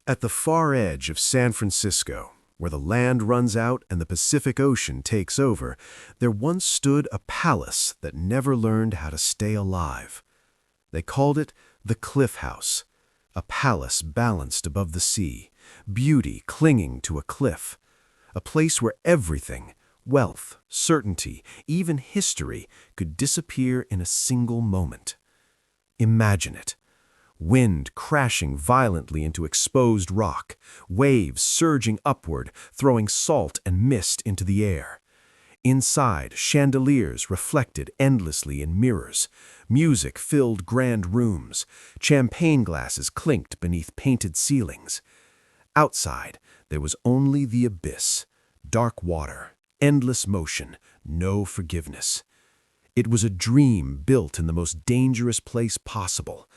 At the far edge of San Francisco, where the land runs out and the Pacific Ocean takes over, there once stood a palace that never learned how to stay alive. They called it the Cliff House, a palace balanced above the sea, beauty clinging to a cliff, a place where everything, wealth, certainty, even history, could disappear in a single moment. Imagine it. Wind crashing violently into exposed rock, waves surging upward, throwing salt and mist into the air. Inside, chandeliers reflected endlessly in mirrors, music filled grand rooms, champagne glasses clinked beneath painted ceilings. Outside, there was only the abyss, dark water, endless motion, no forgiveness. It was a dream built in the most dangerous place possible.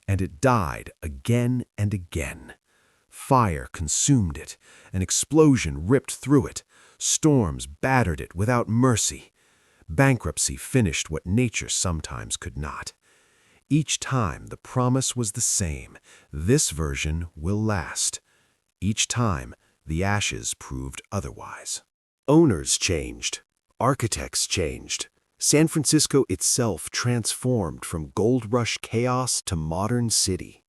And it died again and again. Fire consumed it, an explosion ripped through it, storms battered it without mercy. Bankruptcy finished what nature sometimes could not. Each time the promise was the same: this version will last. Each time the ashes proved otherwise. Owners changed, architects changed. San Francisco itself transformed from gold rush chaos to modern city.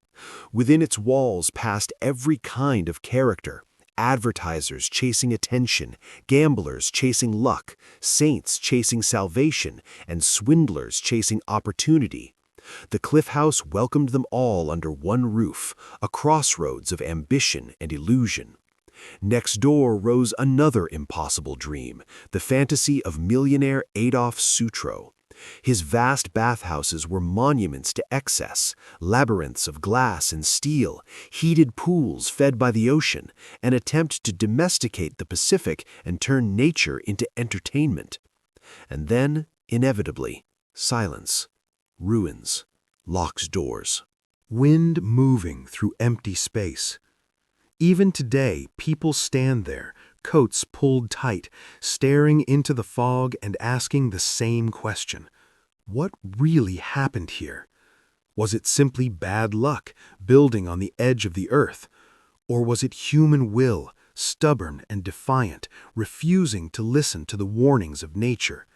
Within its walls passed every kind of character: advertisers chasing attention, gamblers chasing luck, saints chasing salvation, and swindlers chasing opportunity. The Cliff House welcomed them all under one roof, a crossroads of ambition and illusion. Next door rose another impossible dream, the fantasy of millionaire Adolf Sutro. His vast bathhouses were monuments to excess, labyrinths of glass and steel, heated pools fed by the ocean, an attempt to domesticate the Pacific and turn nature into entertainment. And then, inevitably, silence, ruins, locked doors. Wind moving through empty space. Even today, people stand there, coats pulled tight, staring into the fog and asking the same question. What really happened here? Was it simply bad luck, building on the edge of the earth? Or was it human will, stubborn and defiant, refusing to listen to the warnings of nature?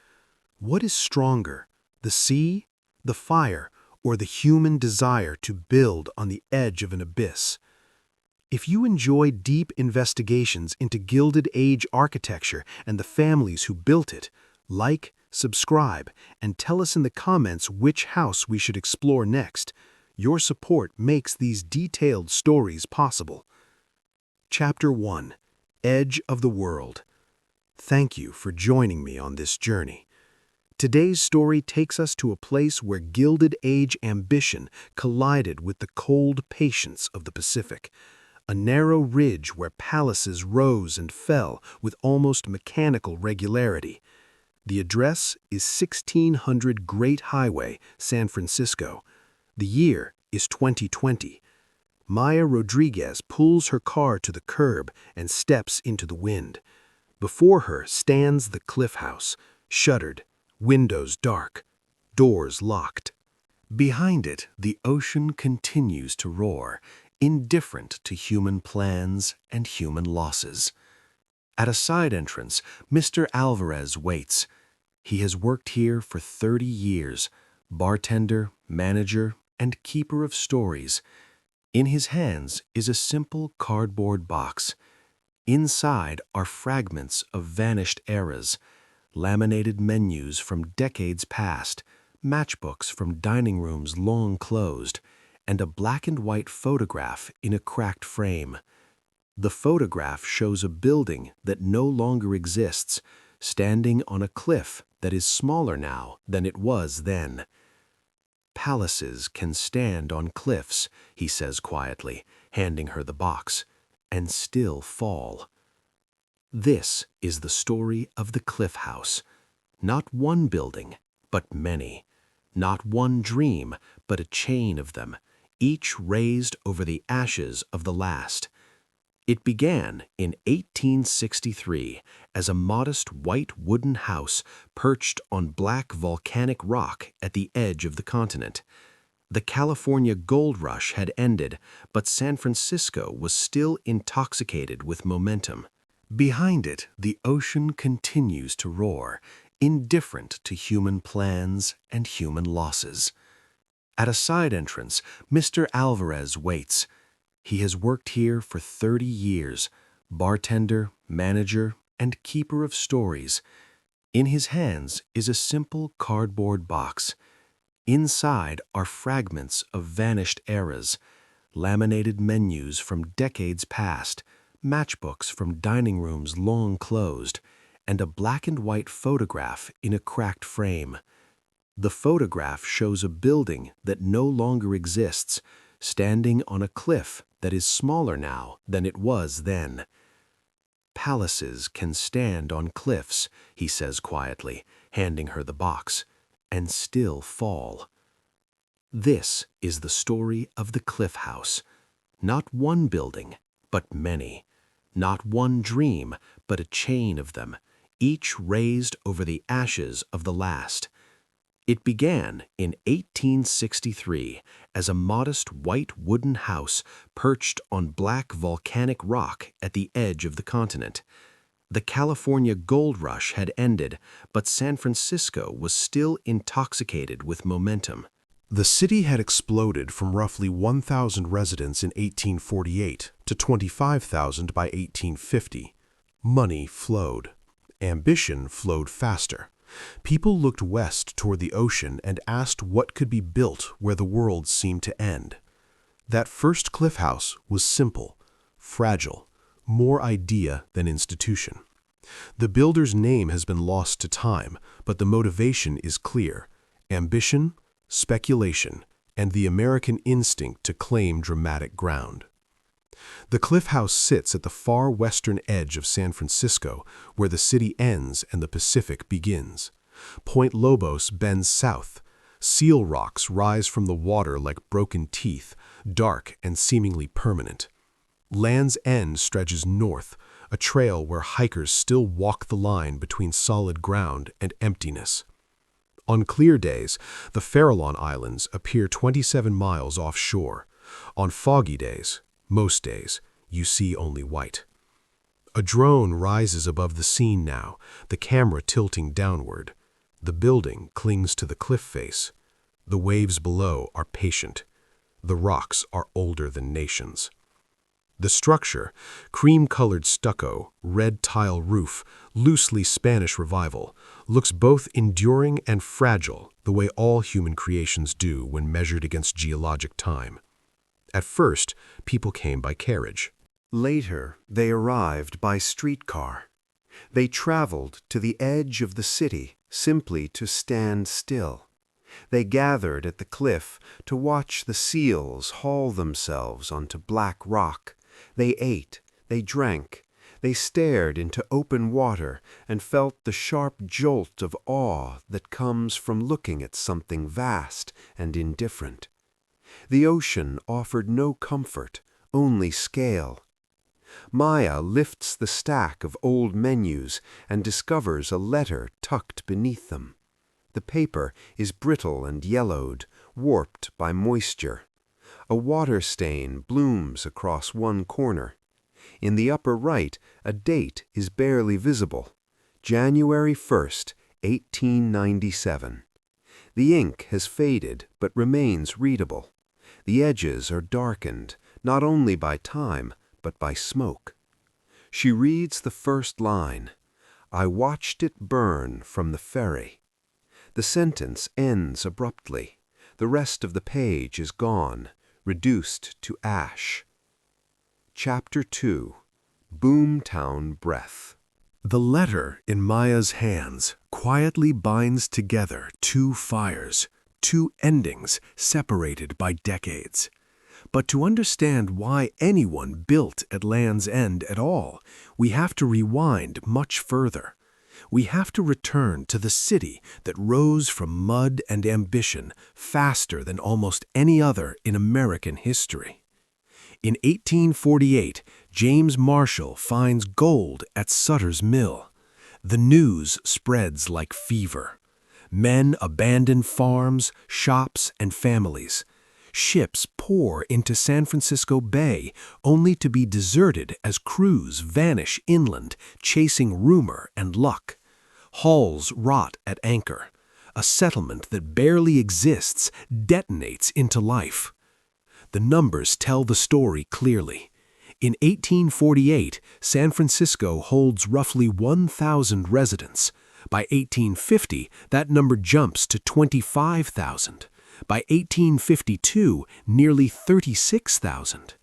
What is stronger, the sea, the fire, or the human desire to build on the edge of an abyss? If you enjoy deep investigations into Gilded Age architecture and the families who built it, like, subscribe, and tell us in the comments which house we should explore next. Your support makes these detailed stories possible. Chapter 1: Edge of the World. Thank you for joining me on this journey. Today's story takes us to a place where Gilded Age ambition collided with the cold patience of the Pacific. A narrow ridge where palaces rose and fell with almost mechanical regularity. The address is 1600 Great Highway, San Francisco. The year is 2020. Maya Rodriguez pulls her car to the curb and steps into the wind. Before her stands the Cliff House, shuttered, windows dark, doors locked. Behind it, the ocean continues to roar, indifferent to human plans and human losses. At a side entrance, Mr. Alvarez waits. He has worked here for 30 years, bartender, manager, and keeper of stories. In his hands is a simple cardboard box. Inside are fragments of vanished eras, laminated menus from decades past, matchbooks from dining rooms long closed, and a black and white photograph in a cracked frame. The photograph shows a building that no longer exists, standing on a cliff that is smaller now than it was then. Palaces can stand on cliffs, he says quietly, handing her the box, and still fall. This is the story of the Cliff House. Not one building, but many. Not one dream, but a chain of them, each raised over the ashes of the last. It began in 1863 as a modest white wooden house perched on black volcanic rock at the edge of the continent. The California gold rush had ended, but San Francisco was still intoxicated with momentum. Behind it, the ocean continues to roar, indifferent to human plans and human losses. At a side entrance, Mr. Alvarez waits. He has worked here for 30 years, bartender, manager, and keeper of stories. In his hands is a simple cardboard box. Inside are fragments of vanished eras, laminated menus from decades past, matchbooks from dining rooms long closed, and a black and white photograph in a cracked frame. The photograph shows a building that no longer exists, standing on a cliff that is smaller now than it was then. "Palaces can stand on cliffs," he says quietly, handing her the box, "and still fall." This is the story of the Cliff House. Not one building, but many. Not one dream, but a chain of them, each raised over the ashes of the last. It began in 1863 as a modest white wooden house perched on black volcanic rock at the edge of the continent. The California gold rush had ended, but San Francisco was still intoxicated with momentum. The city had exploded from roughly 1,000 residents in 1848 to 25,000 by 1850. Money flowed. Ambition flowed faster. People looked west toward the ocean and asked what could be built where the world seemed to end. That first cliff house was simple, fragile, more idea than institution. The builder's name has been lost to time, but the motivation is clear: ambition, speculation, and the American instinct to claim dramatic ground. The Cliff House sits at the far western edge of San Francisco, where the city ends and the Pacific begins. Point Lobos bends south. Seal rocks rise from the water like broken teeth, dark and seemingly permanent. Land's End stretches north, a trail where hikers still walk the line between solid ground and emptiness. On clear days, the Farallon Islands appear 27 miles offshore. On foggy days, most days, you see only white. A drone rises above the scene now, the camera tilting downward. The building clings to the cliff face. The waves below are patient. The rocks are older than nations. The structure, cream-colored stucco, red tile roof, loosely Spanish Revival, looks both enduring and fragile, the way all human creations do when measured against geologic time. At first, people came by carriage. Later, they arrived by streetcar. They traveled to the edge of the city simply to stand still. They gathered at the cliff to watch the seals haul themselves onto black rock. They ate, they drank, they stared into open water and felt the sharp jolt of awe that comes from looking at something vast and indifferent. The ocean offered no comfort, only scale. Maya lifts the stack of old menus and discovers a letter tucked beneath them. The paper is brittle and yellowed, warped by moisture. A water stain blooms across one corner. In the upper right, a date is barely visible: January 1st, 1897. The ink has faded but remains readable. The edges are darkened, not only by time, but by smoke. She reads the first line: "I watched it burn from the ferry." The sentence ends abruptly. The rest of the page is gone, reduced to ash. Chapter 2. Boomtown Breath. The letter in Maya's hands quietly binds together two fires, two endings separated by decades. But to understand why anyone built at Land's End at all, we have to rewind much further. We have to return to the city that rose from mud and ambition faster than almost any other in American history. In 1848, James Marshall finds gold at Sutter's Mill. The news spreads like fever. Men abandon farms, shops, and families. Ships pour into San Francisco Bay, only to be deserted as crews vanish inland, chasing rumor and luck. Hulls rot at anchor. A settlement that barely exists detonates into life. The numbers tell the story clearly. In 1848, San Francisco holds roughly 1,000 residents. By 1850, that number jumps to 25,000. By 1852, nearly 36,000.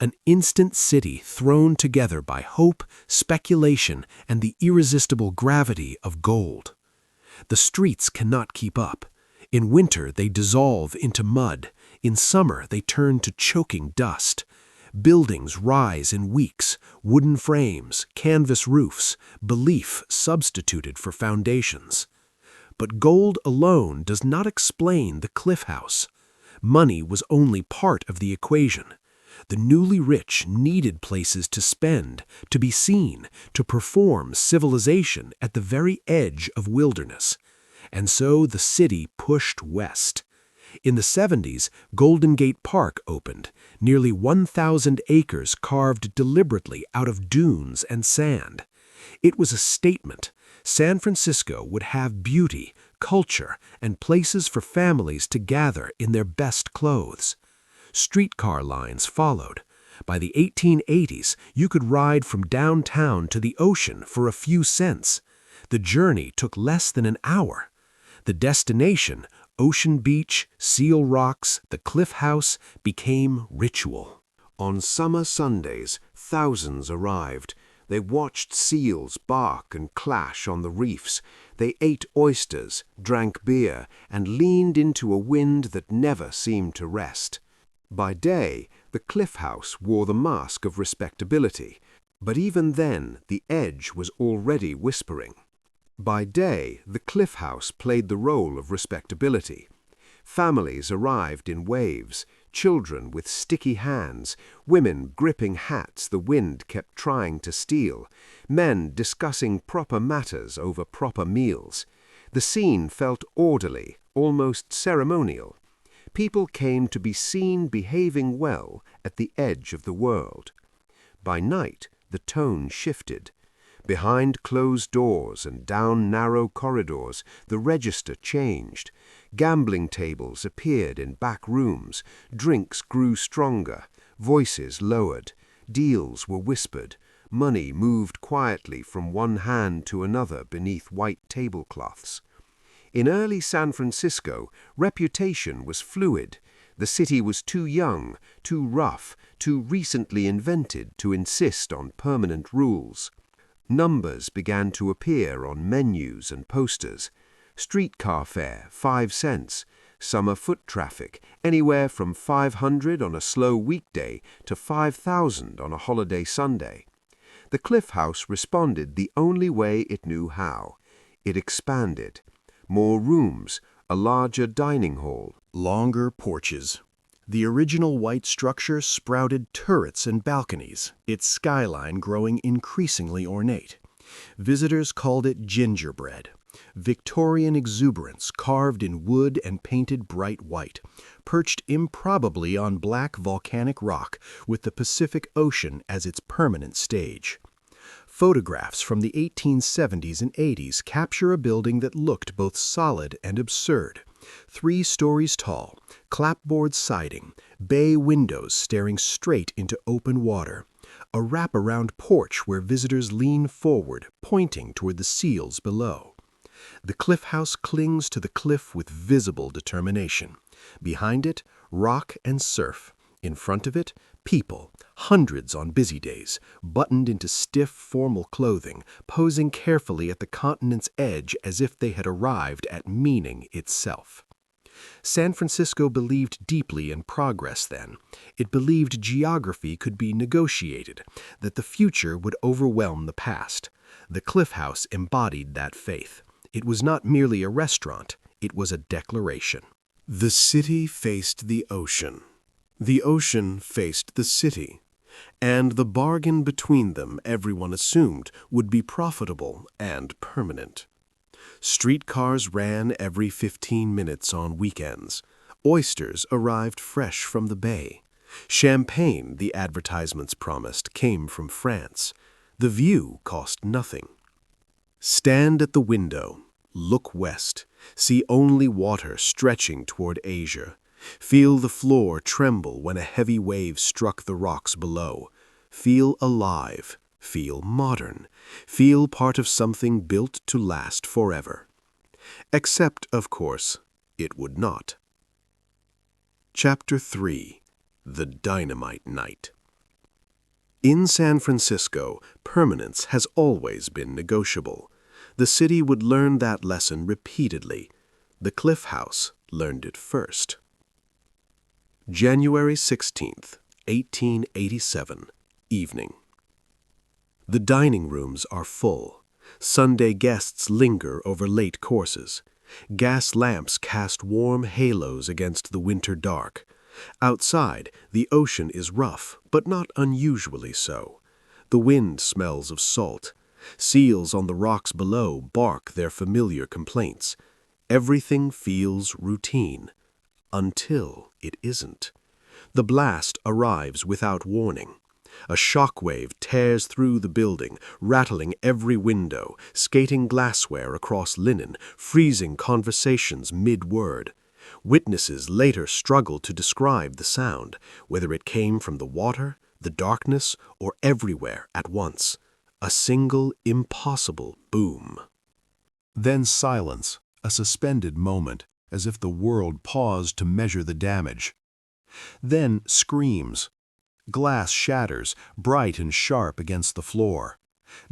An instant city thrown together by hope, speculation, and the irresistible gravity of gold. The streets cannot keep up. In winter, they dissolve into mud. In summer, they turn to choking dust. Buildings rise in weeks, wooden frames, canvas roofs, belief substituted for foundations. But gold alone does not explain the cliff house. Money was only part of the equation. The newly rich needed places to spend, to be seen, to perform civilization at the very edge of wilderness. And so the city pushed west. In the 70s, Golden Gate Park opened, nearly 1,000 acres carved deliberately out of dunes and sand. It was a statement. San Francisco would have beauty, culture, and places for families to gather in their best clothes. Streetcar lines followed. By the 1880s, you could ride from downtown to the ocean for a few cents. The journey took less than an hour. The destination, Ocean Beach, Seal Rocks, the Cliff House, became ritual. On summer Sundays, thousands arrived. They watched seals bark and clash on the reefs. They ate oysters, drank beer, and leaned into a wind that never seemed to rest. By day, the Cliff House wore the mask of respectability, but even then the edge was already whispering. By day, the Cliff House played the role of respectability. Families arrived in waves, children with sticky hands, women gripping hats the wind kept trying to steal, men discussing proper matters over proper meals. The scene felt orderly, almost ceremonial. People came to be seen behaving well at the edge of the world. By night, the tone shifted. Behind closed doors and down narrow corridors, the register changed. Gambling tables appeared in back rooms, drinks grew stronger, voices lowered, deals were whispered, money moved quietly from one hand to another beneath white tablecloths. In early San Francisco, reputation was fluid. The city was too young, too rough, too recently invented to insist on permanent rules. Numbers began to appear on menus and posters. Streetcar fare, 5 cents. Summer foot traffic, anywhere from 500 on a slow weekday to 5,000 on a holiday Sunday. The Cliff House responded the only way it knew how. It expanded. More rooms, a larger dining hall, Longer porches. The original white structure sprouted turrets and balconies, its skyline growing increasingly ornate. Visitors called it gingerbread. Victorian exuberance carved in wood and painted bright white, perched improbably on black volcanic rock with the Pacific Ocean as its permanent stage. Photographs from the 1870s and 80s capture a building that looked both solid and absurd. 3 stories tall, clapboard siding, bay windows staring straight into open water, a wraparound porch where visitors lean forward, pointing toward the seals below. The Cliff House clings to the cliff with visible determination. Behind it, rock and surf. In front of it, people, hundreds on busy days, buttoned into stiff, formal clothing, posing carefully at the continent's edge as if they had arrived at meaning itself. San Francisco believed deeply in progress then. It believed geography could be negotiated, that the future would overwhelm the past. The Cliff House embodied that faith. It was not merely a restaurant, it was a declaration. The city faced the ocean. The ocean faced the city. And the bargain between them, everyone assumed, would be profitable and permanent. Streetcars ran every 15 minutes on weekends. Oysters arrived fresh from the bay. Champagne, the advertisements promised, came from France. The view cost nothing. Stand at the window, look west, see only water stretching toward Asia. Feel the floor tremble when a heavy wave struck the rocks below. Feel alive, feel modern, feel part of something built to last forever. Except, of course, it would not. Chapter 3. The Dynamite Night. In San Francisco, permanence has always been negotiable. The city would learn that lesson repeatedly. The Cliff House learned it first. January 16th, 1887, evening. The dining rooms are full. Sunday guests linger over late courses. Gas lamps cast warm halos against the winter dark. Outside, the ocean is rough, but not unusually so. The wind smells of salt. Seals on the rocks below bark their familiar complaints. Everything feels routine. Until it isn't. The blast arrives without warning. A shockwave tears through the building, rattling every window, skating glassware across linen, freezing conversations mid-word. Witnesses later struggle to describe the sound, whether it came from the water, the darkness, or everywhere at once. A single, impossible boom. Then silence, a suspended moment, as if the world paused to measure the damage. Then screams. Glass shatters, bright and sharp against the floor.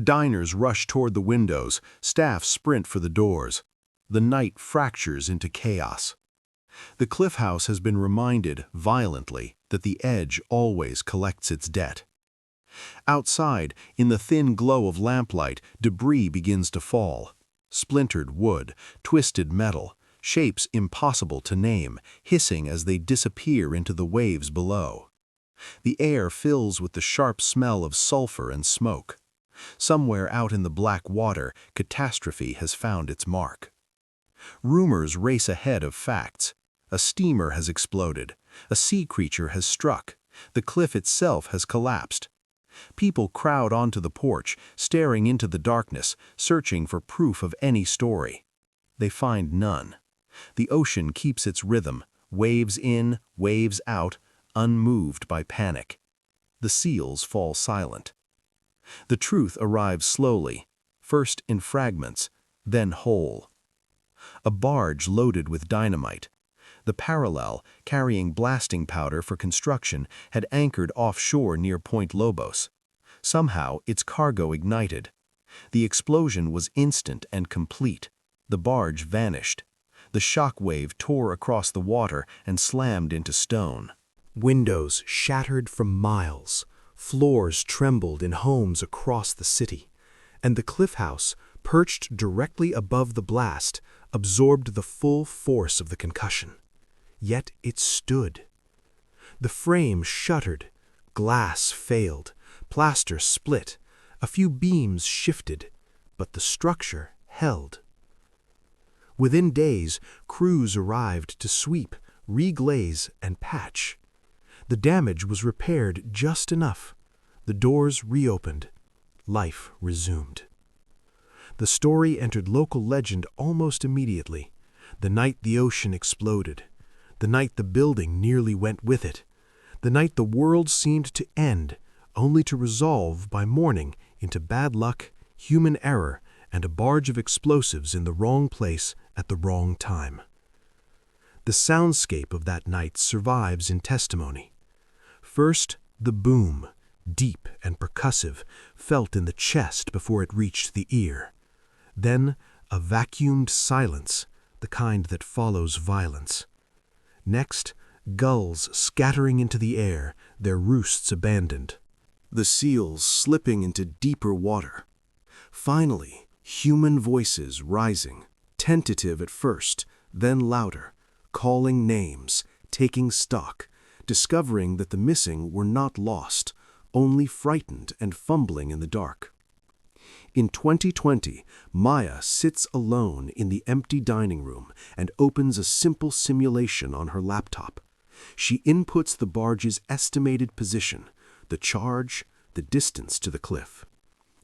Diners rush toward the windows, staff sprint for the doors. The night fractures into chaos. The Cliff House has been reminded, violently, that the edge always collects its debt. Outside, in the thin glow of lamplight, debris begins to fall. Splintered wood, twisted metal, shapes impossible to name, hissing as they disappear into the waves below. The air fills with the sharp smell of sulfur and smoke. Somewhere out in the black water, catastrophe has found its mark. Rumors race ahead of facts. A steamer has exploded. A sea creature has struck. The cliff itself has collapsed. People crowd onto the porch, staring into the darkness, searching for proof of any story. They find none. The ocean keeps its rhythm, waves in, waves out, unmoved by panic. The seals fall silent. The truth arrives slowly, first in fragments, then whole. A barge loaded with dynamite. The Parallel, carrying blasting powder for construction, had anchored offshore near Point Lobos. Somehow, its cargo ignited. The explosion was instant and complete. The barge vanished. The shock wave tore across the water and slammed into stone. Windows shattered for miles. Floors trembled in homes across the city. And the Cliff House, perched directly above the blast, absorbed the full force of the concussion. Yet it stood. The frame shuttered. Glass failed. Plaster split. A few beams shifted. But the structure held. Within days, crews arrived to sweep, reglaze, and patch. The damage was repaired just enough. The doors reopened. Life resumed. The story entered local legend almost immediately. The night the ocean exploded. The night the building nearly went with it. The night the world seemed to end, only to resolve by morning into bad luck, human error, and a barge of explosives in the wrong place at the wrong time. The soundscape of that night survives in testimony. First, the boom, deep and percussive, felt in the chest before it reached the ear. Then, a vacuumed silence, the kind that follows violence. Next, gulls scattering into the air, their roosts abandoned. The seals slipping into deeper water. Finally, human voices rising, tentative at first, then louder, calling names, taking stock, discovering that the missing were not lost, only frightened and fumbling in the dark. In 2020, Maya sits alone in the empty dining room and opens a simple simulation on her laptop. She inputs the barge's estimated position, the charge, the distance to the cliff.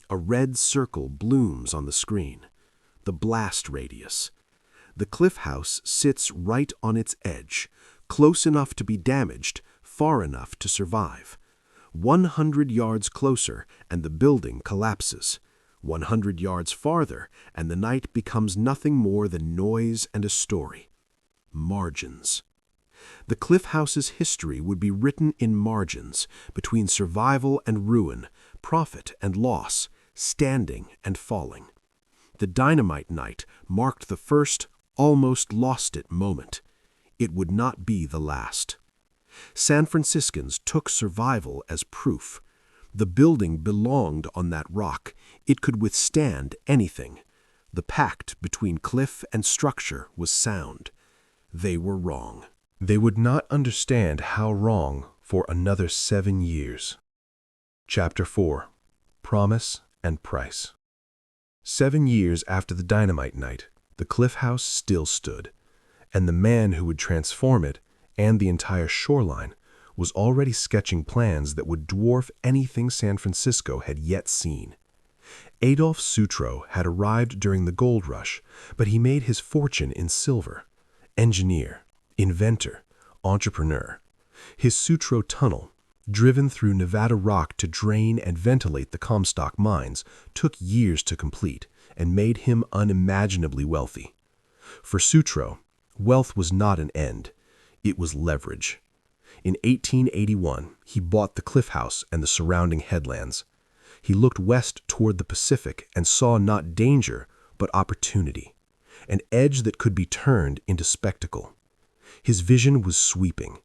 A red circle blooms on the screen. The blast radius. The cliff house sits right on its edge, close enough to be damaged, far enough to survive. 100 yards closer and the building collapses. 100 yards farther and the night becomes nothing more than noise and a story. Margins. The cliff house's history would be written in margins, between survival and ruin, profit and loss, standing and falling. The dynamite night marked the first, almost lost it moment. It would not be the last. San Franciscans took survival as proof. The building belonged on that rock. It could withstand anything. The pact between cliff and structure was sound. They were wrong. They would not understand how wrong for another 7 years. Chapter 4. Promise and Price. 7 years after the dynamite night, the cliff house still stood, and the man who would transform it and the entire shoreline was already sketching plans that would dwarf anything San Francisco had yet seen. Adolf Sutro had arrived during the gold rush, but he made his fortune in silver. Engineer, inventor, entrepreneur. His Sutro tunnel, driven through Nevada rock to drain and ventilate the Comstock mines, took years to complete and made him unimaginably wealthy. For Sutro, wealth was not an end. It was leverage. In 1881, he bought the cliff house and the surrounding headlands. He looked west toward the Pacific and saw not danger, but opportunity, an edge that could be turned into spectacle. His vision was sweeping.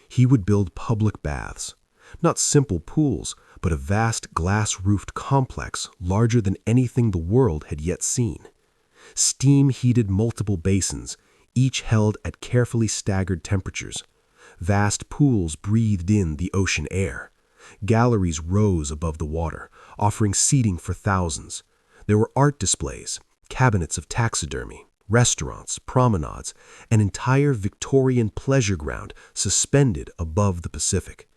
He would build public baths, not simple pools, but a vast glass-roofed complex larger than anything the world had yet seen. Steam-heated multiple basins, each held at carefully staggered temperatures. Vast pools breathed in the ocean air. Galleries rose above the water, offering seating for thousands. There were art displays, cabinets of taxidermy, restaurants, promenades, an entire Victorian pleasure ground suspended above the Pacific.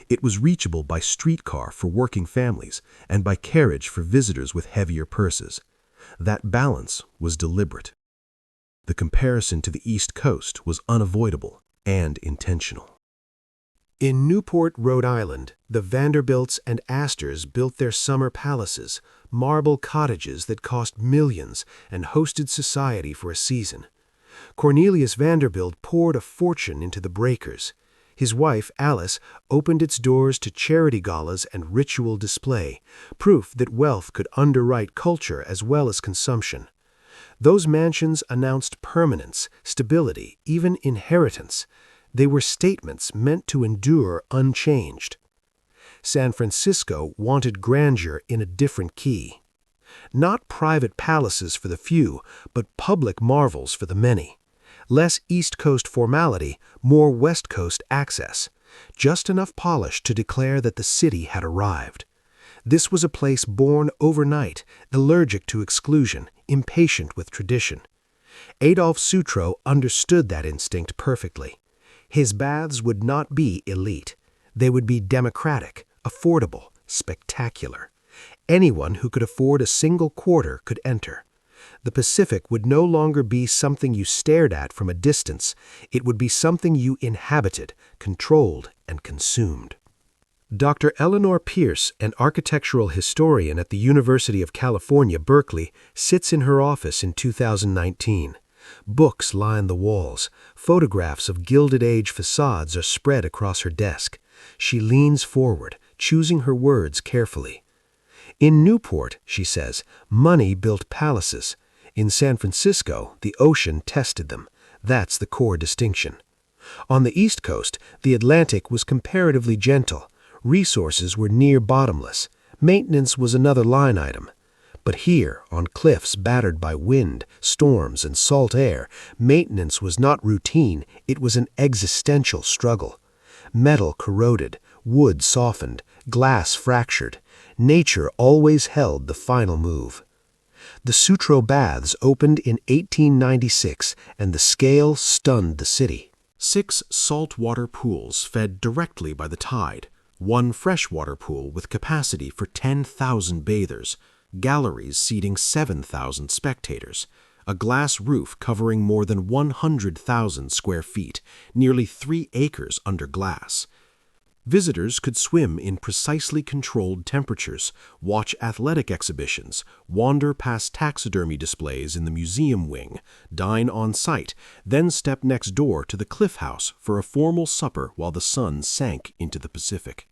It was reachable by streetcar for working families and by carriage for visitors with heavier purses. That balance was deliberate. The comparison to the East Coast was unavoidable and intentional. In Newport, Rhode Island, the Vanderbilts and Astors built their summer palaces, marble cottages that cost millions and hosted society for a season. Cornelius Vanderbilt poured a fortune into the breakers. His wife, Alice, opened its doors to charity galas and ritual display, proof that wealth could underwrite culture as well as consumption. Those mansions announced permanence, stability, even inheritance. They were statements meant to endure unchanged. San Francisco wanted grandeur in a different key. Not private palaces for the few, but public marvels for the many. Less East Coast formality, more West Coast access. Just enough polish to declare that the city had arrived. This was a place born overnight, allergic to exclusion, impatient with tradition. Adolf Sutro understood that instinct perfectly. His baths would not be elite. They would be democratic, affordable, spectacular. Anyone who could afford a single quarter could enter. The Pacific would no longer be something you stared at from a distance. It would be something you inhabited, controlled, and consumed. Dr. Eleanor Pierce, an architectural historian at the University of California, Berkeley, sits in her office in 2019. Books line the walls. Photographs of Gilded Age facades are spread across her desk. She leans forward, choosing her words carefully. In Newport, she says, money built palaces. In San Francisco, the ocean tested them. That's the core distinction. On the East Coast, the Atlantic was comparatively gentle. Resources were near bottomless. Maintenance was another line item. But here, on cliffs battered by wind, storms, and salt air, maintenance was not routine, it was an existential struggle. Metal corroded, wood softened, Glass fractured. Nature always held the final move. The Sutro baths opened in 1896, and the scale stunned the city. 6 saltwater pools fed directly by the tide, 1 freshwater pool with capacity for 10,000 bathers, galleries seating 7,000 spectators, a glass roof covering more than 100,000 square feet, nearly 3 acres under glass. Visitors could swim in precisely controlled temperatures, watch athletic exhibitions, wander past taxidermy displays in the museum wing, dine on site, then step next door to the Cliff House for a formal supper while the sun sank into the Pacific.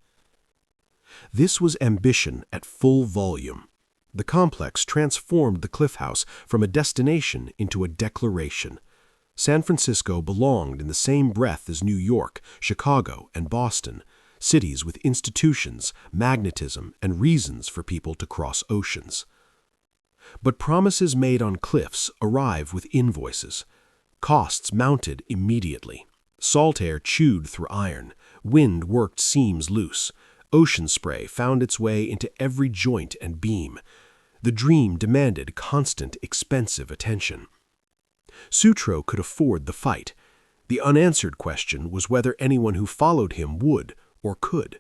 This was ambition at full volume. The complex transformed the Cliff House from a destination into a declaration. San Francisco belonged in the same breath as New York, Chicago, and Boston, cities with institutions, magnetism, and reasons for people to cross oceans. But promises made on cliffs arrive with invoices. Costs mounted immediately. Salt air chewed through iron. Wind worked seams loose. Ocean spray found its way into every joint and beam. The dream demanded constant, expensive attention. Sutro could afford the fight. The unanswered question was whether anyone who followed him would or could.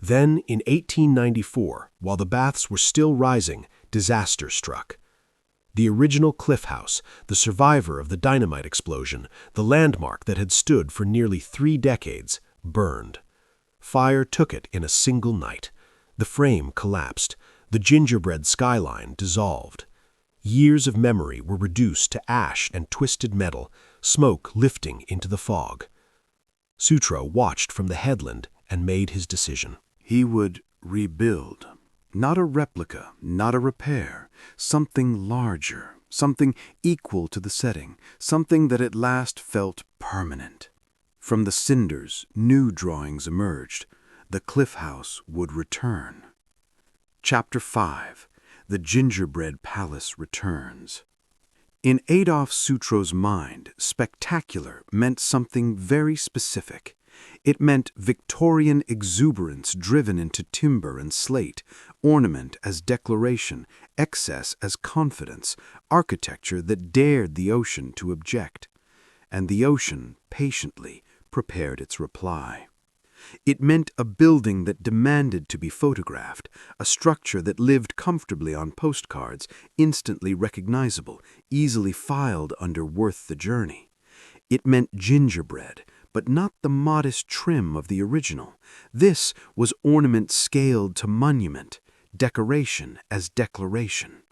Then, in 1894, while the baths were still rising, disaster struck. The original Cliff House, the survivor of the dynamite explosion, the landmark that had stood for nearly 3 decades, burned. Fire took it in a single night. The frame collapsed. The gingerbread skyline dissolved. Years of memory were reduced to ash and twisted metal, smoke lifting into the fog. Sutro watched from the headland and made his decision. He would rebuild. Not a replica, not a repair. Something larger, something equal to the setting, something that at last felt permanent. From the cinders, new drawings emerged. The Cliff House would return. Chapter 5. The Gingerbread Palace Returns. In Adolf Sutro's mind, spectacular meant something very specific. It meant Victorian exuberance driven into timber and slate, ornament as declaration, excess as confidence, architecture that dared the ocean to object. And the ocean, patiently, prepared its reply. It meant a building that demanded to be photographed, a structure that lived comfortably on postcards, instantly recognizable, easily filed under worth the journey. It meant gingerbread, but not the modest trim of the original. This was ornament scaled to monument, decoration as declaration.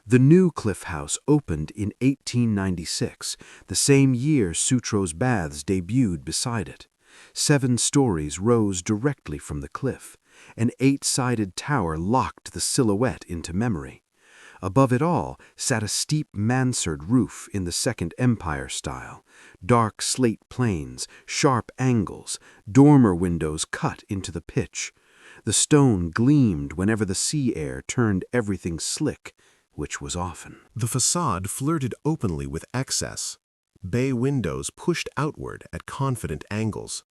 The new Cliff House opened in 1896, the same year Sutro's baths debuted beside it. 7 stories rose directly from the cliff. An 8-sided tower locked the silhouette into memory. Above it all sat a steep mansard roof in the Second Empire style. Dark slate planes, sharp angles, dormer windows cut into the pitch. The stone gleamed whenever the sea air turned everything slick, which was often. The facade flirted openly with excess. Bay windows pushed outward at confident angles.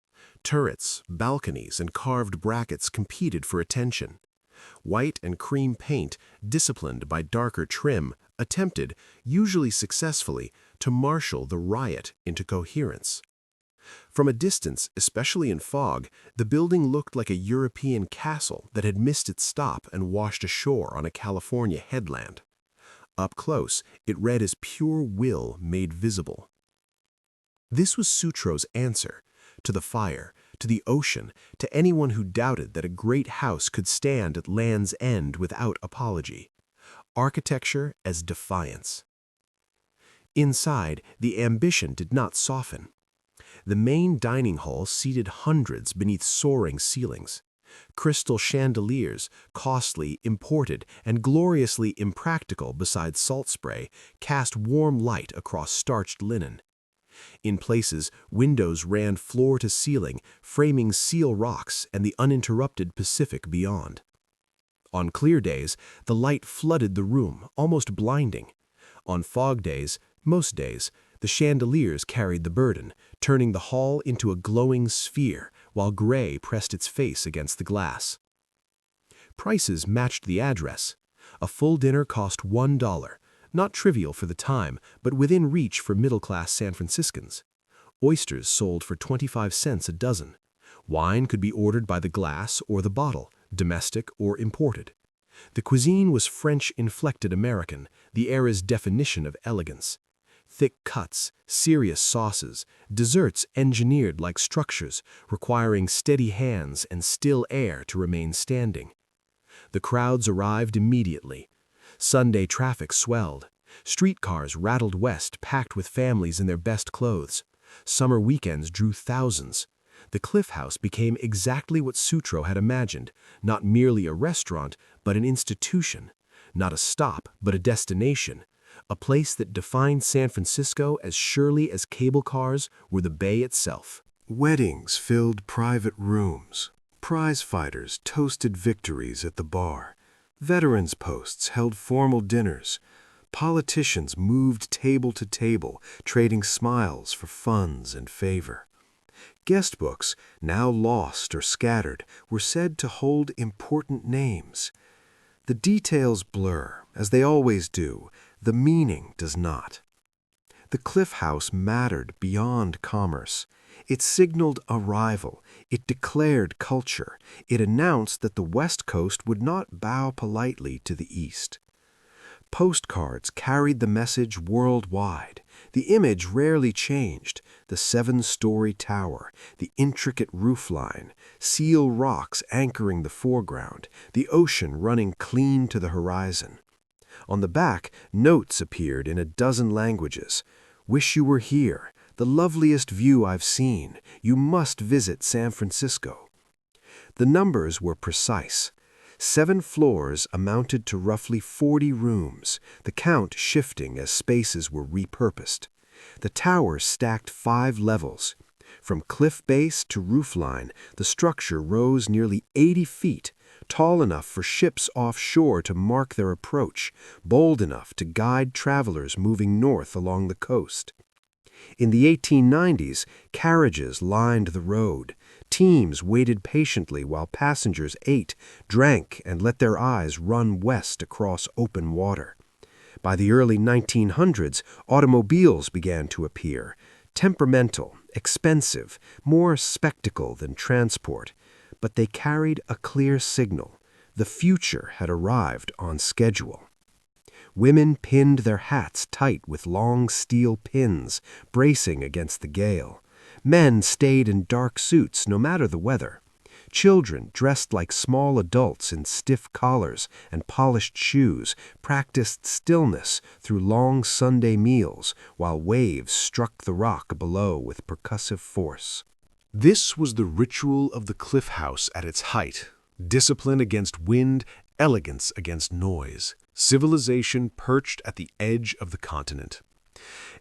Turrets, balconies, and carved brackets competed for attention. White and cream paint, disciplined by darker trim, attempted, usually successfully, to marshal the riot into coherence. From a distance, especially in fog, the building looked like a European castle that had missed its stop and washed ashore on a California headland. Up close, it read as pure will made visible. This was Sutro's answer to the fire, to the ocean, to anyone who doubted that a great house could stand at land's end without apology. Architecture as defiance. Inside, the ambition did not soften. The main dining hall seated hundreds beneath soaring ceilings. Crystal chandeliers, costly, imported, and gloriously impractical beside salt spray, cast warm light across starched linen. In places, windows ran floor to ceiling, framing seal rocks and the uninterrupted Pacific beyond. On clear days, the light flooded the room, almost blinding. On fog days, most days, the chandeliers carried the burden, turning the hall into a glowing sphere while gray pressed its face against the glass. Prices matched the address. A full dinner cost $1, not trivial for the time, but within reach for middle-class San Franciscans. Oysters sold for 25 cents a dozen. Wine could be ordered by the glass or the bottle, domestic or imported. The cuisine was French-inflected American, the era's definition of elegance. Thick cuts, serious sauces, desserts engineered like structures, requiring steady hands and still air to remain standing. The crowds arrived immediately. Sunday traffic swelled. Streetcars rattled west, packed with families in their best clothes. Summer weekends drew thousands. The Cliff House became exactly what Sutro had imagined, not merely a restaurant, but an institution. Not a stop, but a destination. A place that defined San Francisco as surely as cable cars were the Bay itself. Weddings filled private rooms. Prize fighters toasted victories at the bar. Veterans' posts held formal dinners. Politicians moved table to table, trading smiles for funds and favor. Guest books, now lost or scattered, were said to hold important names. The details blur, as they always do. The meaning does not. The Cliff House mattered beyond commerce. It signaled arrival. It declared culture. It announced that the West Coast would not bow politely to the East. Postcards carried the message worldwide. The image rarely changed. The 7-story tower, the intricate roofline, seal rocks anchoring the foreground, the ocean running clean to the horizon. On the back, notes appeared in a dozen languages. "Wish you were here. The loveliest view I've seen. You must visit San Francisco." The numbers were precise. 7 floors amounted to roughly 40 rooms, the count shifting as spaces were repurposed. The tower stacked 5 levels. From cliff base to roofline, the structure rose nearly 80 feet, tall enough for ships offshore to mark their approach, bold enough to guide travelers moving north along the coast. In the 1890s, carriages lined the road. Teams waited patiently while passengers ate, drank, and let their eyes run west across open water. By the early 1900s, automobiles began to appear, temperamental, expensive, more spectacle than transport. But they carried a clear signal. The future had arrived on schedule. Women pinned their hats tight with long steel pins, bracing against the gale. Men stayed in dark suits no matter the weather. Children, dressed like small adults in stiff collars and polished shoes, practiced stillness through long Sunday meals while waves struck the rock below with percussive force. This was the ritual of the Cliff House at its height. Discipline against wind, elegance against noise. Civilization perched at the edge of the continent.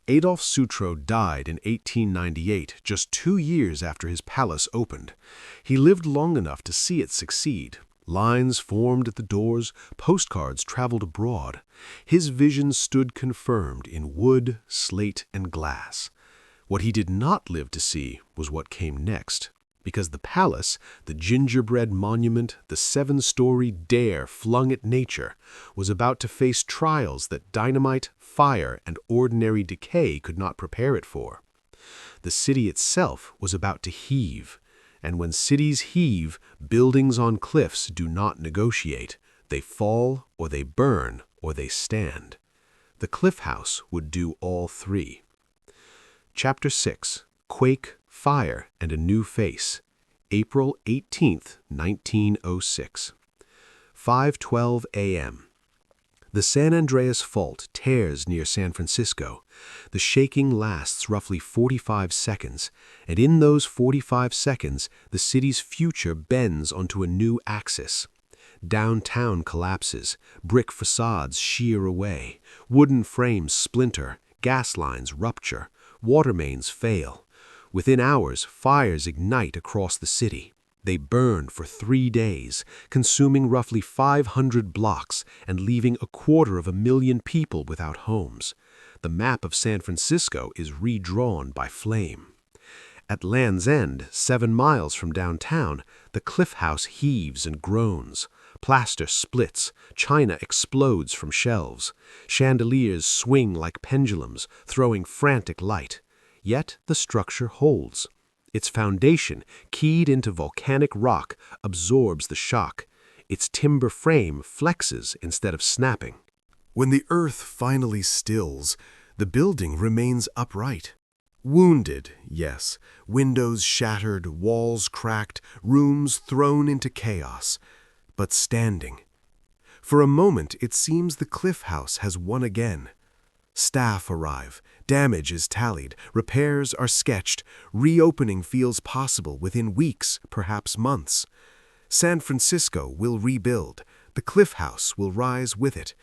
Adolf Sutro died in 1898, just 2 years after his palace opened. He lived long enough to see it succeed. Lines formed at the doors, postcards traveled abroad. His vision stood confirmed in wood, slate, and glass. What he did not live to see was what came next, because the palace, the gingerbread monument, the 7-story dare flung at nature, was about to face trials that dynamite, fire, and ordinary decay could not prepare it for. The city itself was about to heave, and when cities heave, buildings on cliffs do not negotiate. They fall, or they burn, or they stand. The Cliff House would do all 3. Chapter 6. Quake, Fire, and a New Face. April 18, 1906. 5:12 a.m. The San Andreas Fault tears near San Francisco. The shaking lasts roughly 45 seconds, and in those 45 seconds, the city's future bends onto a new axis. Downtown collapses, brick facades shear away, wooden frames splinter, gas lines rupture, water mains fail. Within hours, fires ignite across the city. They burn for 3 days, consuming roughly 500 blocks and leaving 250,000 people without homes. The map of San Francisco is redrawn by flame. At Land's End, 7 miles from downtown, the cliff house heaves and groans. Plaster splits, china explodes from shelves. Chandeliers swing like pendulums, throwing frantic light. Yet the structure holds. Its foundation, keyed into volcanic rock, absorbs the shock. Its timber frame flexes instead of snapping. When the earth finally stills, the building remains upright. Wounded, yes, windows shattered, walls cracked, rooms thrown into chaos, but standing. For a moment, it seems the cliff house has won again. Staff arrive, damage is tallied, repairs are sketched, reopening feels possible within weeks, perhaps months. San Francisco will rebuild, the cliff house will rise with it.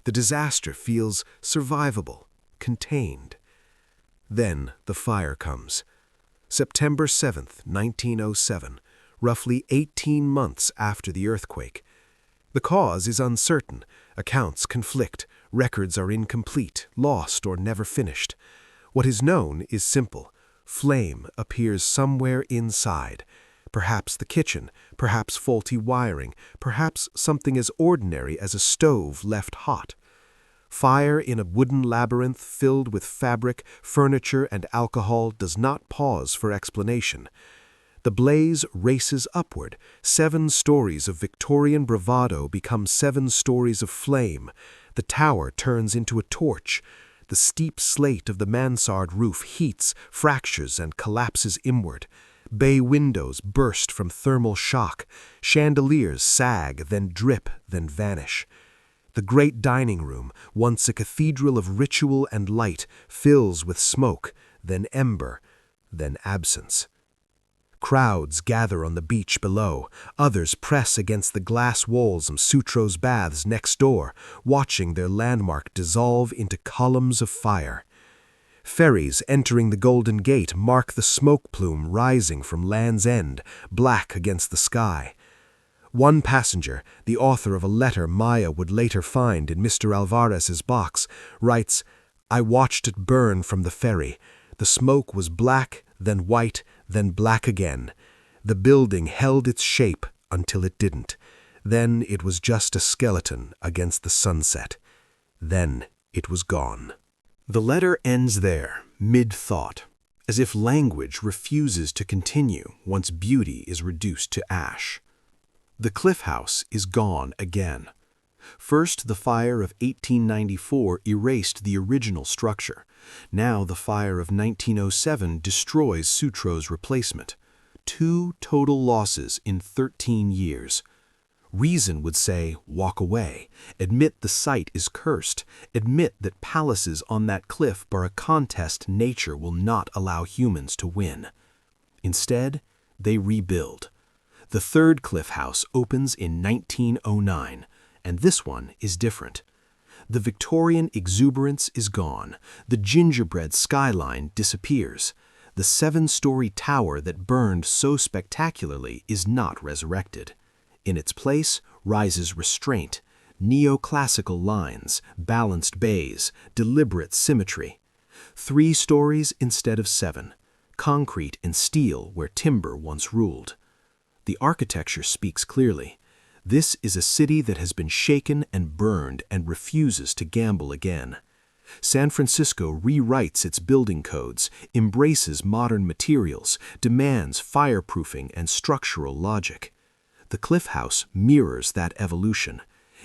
The disaster feels survivable, contained. Then the fire comes. September 7th, 1907, roughly 18 months after the earthquake. The cause is uncertain, accounts conflict, records are incomplete, lost, or never finished. What is known is simple. Flame appears somewhere inside. Perhaps the kitchen, perhaps faulty wiring, perhaps something as ordinary as a stove left hot. Fire in a wooden labyrinth filled with fabric, furniture, and alcohol does not pause for explanation. The blaze races upward. 7 stories of Victorian bravado become 7 stories of flame. The tower turns into a torch. The steep slate of the mansard roof heats, fractures, and collapses inward. Bay windows burst from thermal shock. Chandeliers sag, then drip, then vanish. The great dining room, once a cathedral of ritual and light, fills with smoke, then ember, then absence. Crowds gather on the beach below. Others press against the glass walls of Sutro's baths next door, watching their landmark dissolve into columns of fire. Ferries entering the Golden Gate mark the smoke plume rising from Land's End, black against the sky. One passenger, the author of a letter Maya would later find in Mr. Alvarez's box, writes, "I watched it burn from the ferry. The smoke was black, then white, then black again. The building held its shape until it didn't. Then it was just a skeleton against the sunset. Then it was gone." The letter ends there, mid-thought, as if language refuses to continue once beauty is reduced to ash. The cliff house is gone again. First, the fire of 1894 erased the original structure. Now the fire of 1907 destroys Sutro's replacement. 2 total losses in 13 years. Reason would say, walk away. Admit the site is cursed. Admit that palaces on that cliff are a contest nature will not allow humans to win. Instead, they rebuild. The 3rd cliff house opens in 1909, and this one is different. The Victorian exuberance is gone. The gingerbread skyline disappears. The 7-story tower that burned so spectacularly is not resurrected. In its place rises restraint, neoclassical lines, balanced bays, deliberate symmetry. 3 stories instead of 7, concrete and steel where timber once ruled. The architecture speaks clearly. This is a city that has been shaken and burned and refuses to gamble again. San Francisco rewrites its building codes, embraces modern materials, demands fireproofing and structural logic. The cliff house mirrors that evolution.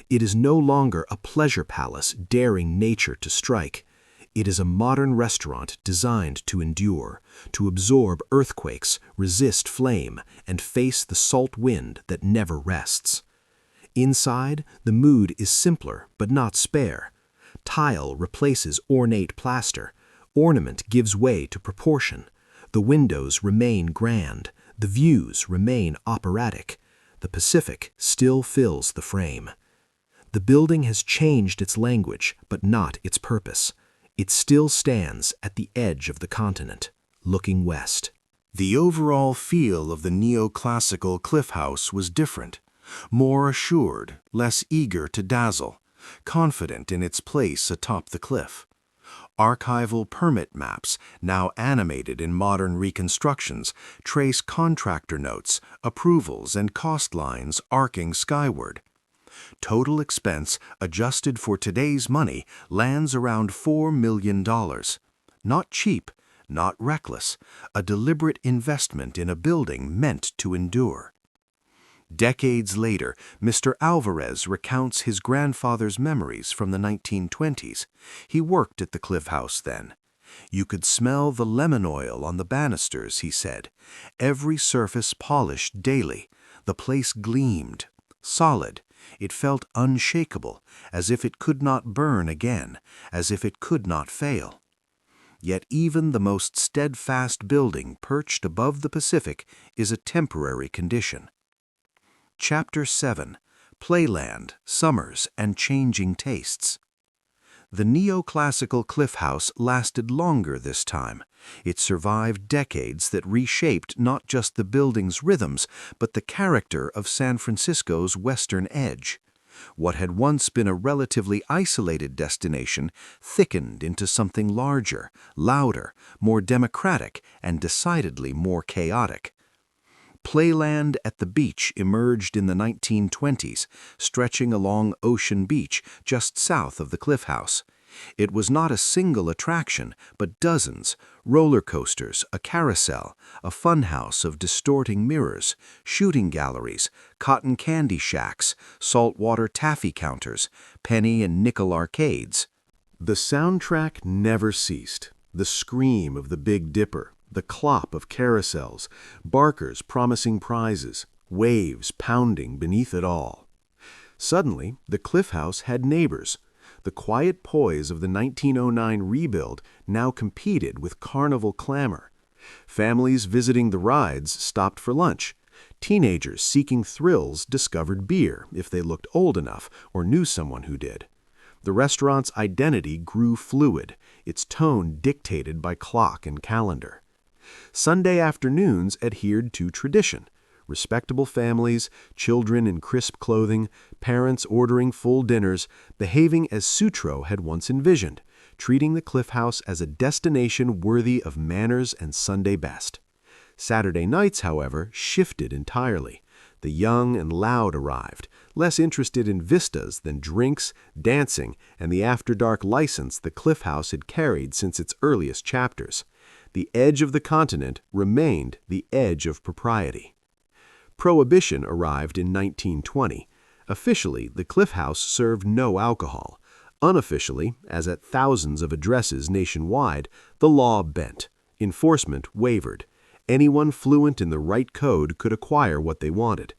It is no longer a pleasure palace daring nature to strike. It is a modern restaurant designed to endure, to absorb earthquakes, resist flame, and face the salt wind that never rests. Inside, the mood is simpler but not spare. Tile replaces ornate plaster. Ornament gives way to proportion. The windows remain grand. The views remain operatic. The Pacific still fills the frame. The building has changed its language, but not its purpose. It still stands at the edge of the continent, looking west. The overall feel of the neoclassical cliff house was different, more assured, less eager to dazzle, confident in its place atop the cliff. Archival permit maps, now animated in modern reconstructions, trace contractor notes, approvals, and cost lines arcing skyward. Total expense, adjusted for today's money, lands around $4 million. Not cheap, not reckless, a deliberate investment in a building meant to endure. Decades later, Mr. Alvarez recounts his grandfather's memories from the 1920s. He worked at the Cliff House then. You could smell the lemon oil on the banisters, he said. Every surface polished daily. The place gleamed. Solid. It felt unshakable, as if it could not burn again, as if it could not fail. Yet even the most steadfast building perched above the Pacific is a temporary condition. Chapter 7. Playland, Summers, and Changing Tastes. The neoclassical Cliff House lasted longer this time. It survived decades that reshaped not just the building's rhythms, but the character of San Francisco's western edge. What had once been a relatively isolated destination thickened into something larger, louder, more democratic, and decidedly more chaotic. Playland at the beach emerged in the 1920s, stretching along Ocean Beach just south of the Cliff House. It was not a single attraction, but dozens: roller coasters, a carousel, a funhouse of distorting mirrors, shooting galleries, cotton candy shacks, saltwater taffy counters, penny and nickel arcades. The soundtrack never ceased. The scream of the Big Dipper, the clop of carousels, barkers promising prizes, waves pounding beneath it all. Suddenly, the Cliff House had neighbors. The quiet poise of the 1909 rebuild now competed with carnival clamor. Families visiting the rides stopped for lunch. Teenagers seeking thrills discovered beer if they looked old enough or knew someone who did. The restaurant's identity grew fluid, its tone dictated by clock and calendar. Sunday afternoons adhered to tradition. Respectable families, children in crisp clothing, parents ordering full dinners, behaving as Sutro had once envisioned, treating the Cliff House as a destination worthy of manners and Sunday best. Saturday nights, however, shifted entirely. The young and loud arrived, less interested in vistas than drinks, dancing, and the after-dark license the Cliff House had carried since its earliest chapters. The edge of the continent remained the edge of propriety. Prohibition arrived in 1920. Officially, the Cliff House served no alcohol. Unofficially, as at thousands of addresses nationwide, the law bent. Enforcement wavered. Anyone fluent in the right code could acquire what they wanted.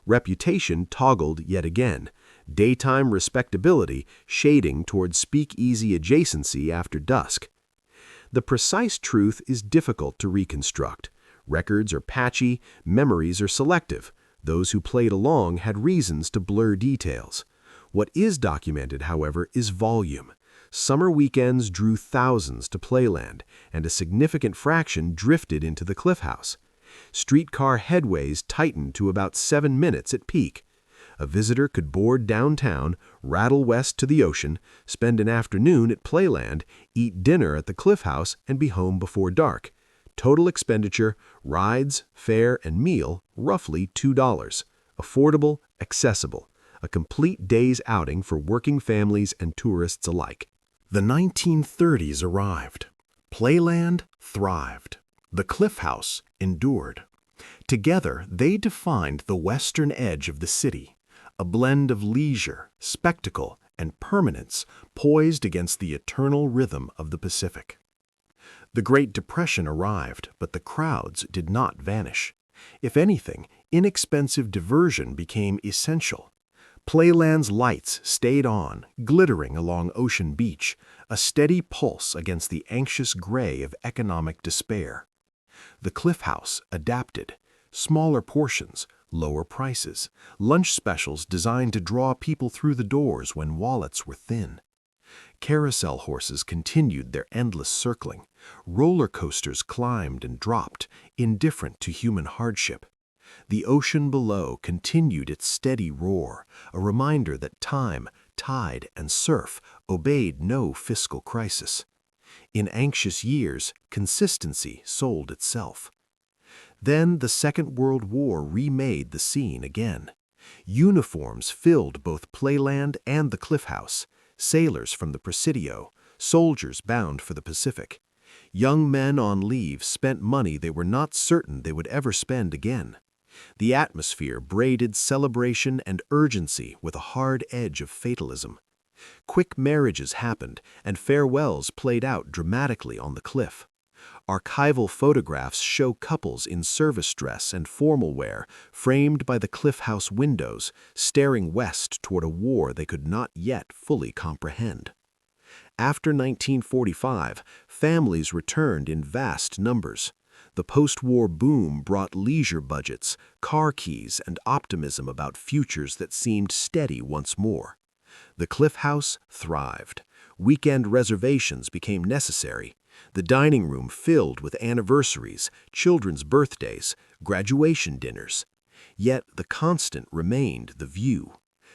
Reputation toggled yet again. Daytime respectability shading toward speakeasy adjacency after dusk. The precise truth is difficult to reconstruct. Records are patchy, memories are selective. Those who played along had reasons to blur details. What is documented, however, is volume. Summer weekends drew thousands to Playland, and a significant fraction drifted into the Cliff House. Streetcar headways tightened to about 7 minutes at peak. A visitor could board downtown, rattle west to the ocean, spend an afternoon at Playland, eat dinner at the Cliff House, and be home before dark. Total expenditure, rides, fare, and meal, roughly $2. Affordable, accessible. A complete day's outing for working families and tourists alike. The 1930s arrived. Playland thrived. The Cliff House endured. Together, they defined the western edge of the city, a blend of leisure, spectacle, and permanence poised against the eternal rhythm of the Pacific. The Great Depression arrived, but the crowds did not vanish. If anything, inexpensive diversion became essential. Playland's lights stayed on, glittering along Ocean Beach, a steady pulse against the anxious gray of economic despair. The Cliff House adapted. Smaller portions, lower prices, lunch specials designed to draw people through the doors when wallets were thin. Carousel horses continued their endless circling. Roller coasters climbed and dropped, indifferent to human hardship. The ocean below continued its steady roar, a reminder that time, tide, and surf obeyed no fiscal crisis. In anxious years, consistency sold itself. Then the Second World War remade the scene again. Uniforms filled both Playland and the Cliff House, sailors from the Presidio, soldiers bound for the Pacific. Young men on leave spent money they were not certain they would ever spend again. The atmosphere braided celebration and urgency with a hard edge of fatalism. Quick marriages happened, and farewells played out dramatically on the cliff. Archival photographs show couples in service dress and formal wear, framed by the Cliff House windows, staring west toward a war they could not yet fully comprehend. After 1945, families returned in vast numbers. The post-war boom brought leisure budgets, car keys, and optimism about futures that seemed steady once more. The Cliff House thrived. Weekend reservations became necessary. The dining room filled with anniversaries, children's birthdays, graduation dinners. Yet the constant remained the view.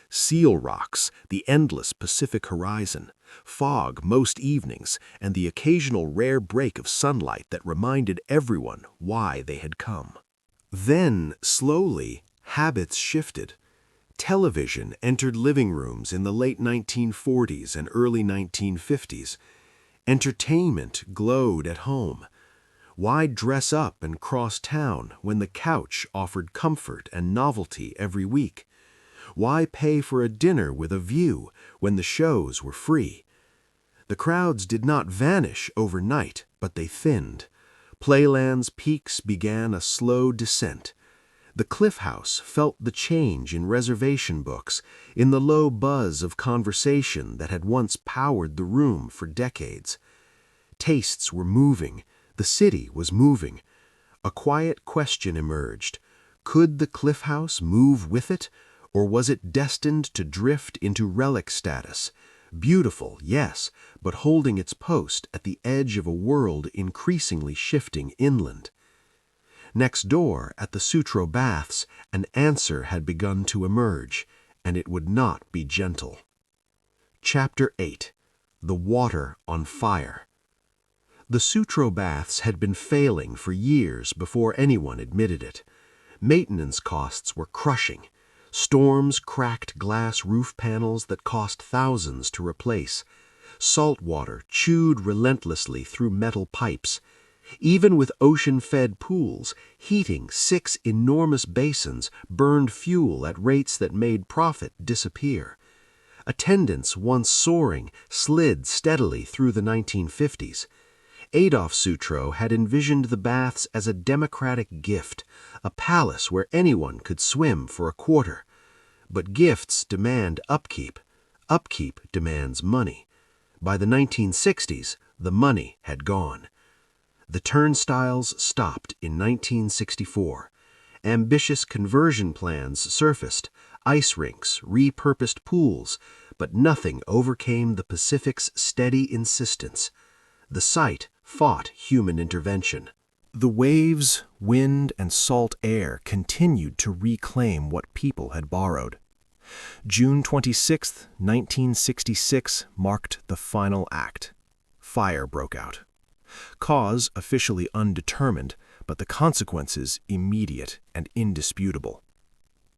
Seal rocks, the endless Pacific horizon, fog most evenings, and the occasional rare break of sunlight that reminded everyone why they had come. Then, slowly, habits shifted. Television entered living rooms in the late 1940s and early 1950s. Entertainment glowed at home. Why dress up and cross town when the couch offered comfort and novelty every week? Why pay for a dinner with a view when the shows were free? The crowds did not vanish overnight, but they thinned. Playland's peaks began a slow descent. The Cliff House felt the change in reservation books, in the low buzz of conversation that had once powered the room for decades. Tastes were moving. The city was moving. A quiet question emerged. Could the Cliff House move with it, or was it destined to drift into relic status? Beautiful, yes, but holding its post at the edge of a world increasingly shifting inland. Next door, at the Sutro Baths, an answer had begun to emerge, and it would not be gentle. Chapter 8. The Water on Fire. The Sutro Baths had been failing for years before anyone admitted it. Maintenance costs were crushing. Storms cracked glass roof panels that cost thousands to replace. Salt water chewed relentlessly through metal pipes. Even with ocean-fed pools, heating 6 enormous basins burned fuel at rates that made profit disappear. Attendance, once soaring, slid steadily through the 1950s. Adolf Sutro had envisioned the baths as a democratic gift, a palace where anyone could swim for a quarter. But gifts demand upkeep. Upkeep demands money. By the 1960s, the money had gone. The turnstiles stopped in 1964. Ambitious conversion plans surfaced, ice rinks, repurposed pools, but nothing overcame the Pacific's steady insistence. The site fought human intervention. The waves, wind, and salt air continued to reclaim what people had borrowed. June 26, 1966 marked the final act. Fire broke out. Cause officially undetermined, but the consequences immediate and indisputable.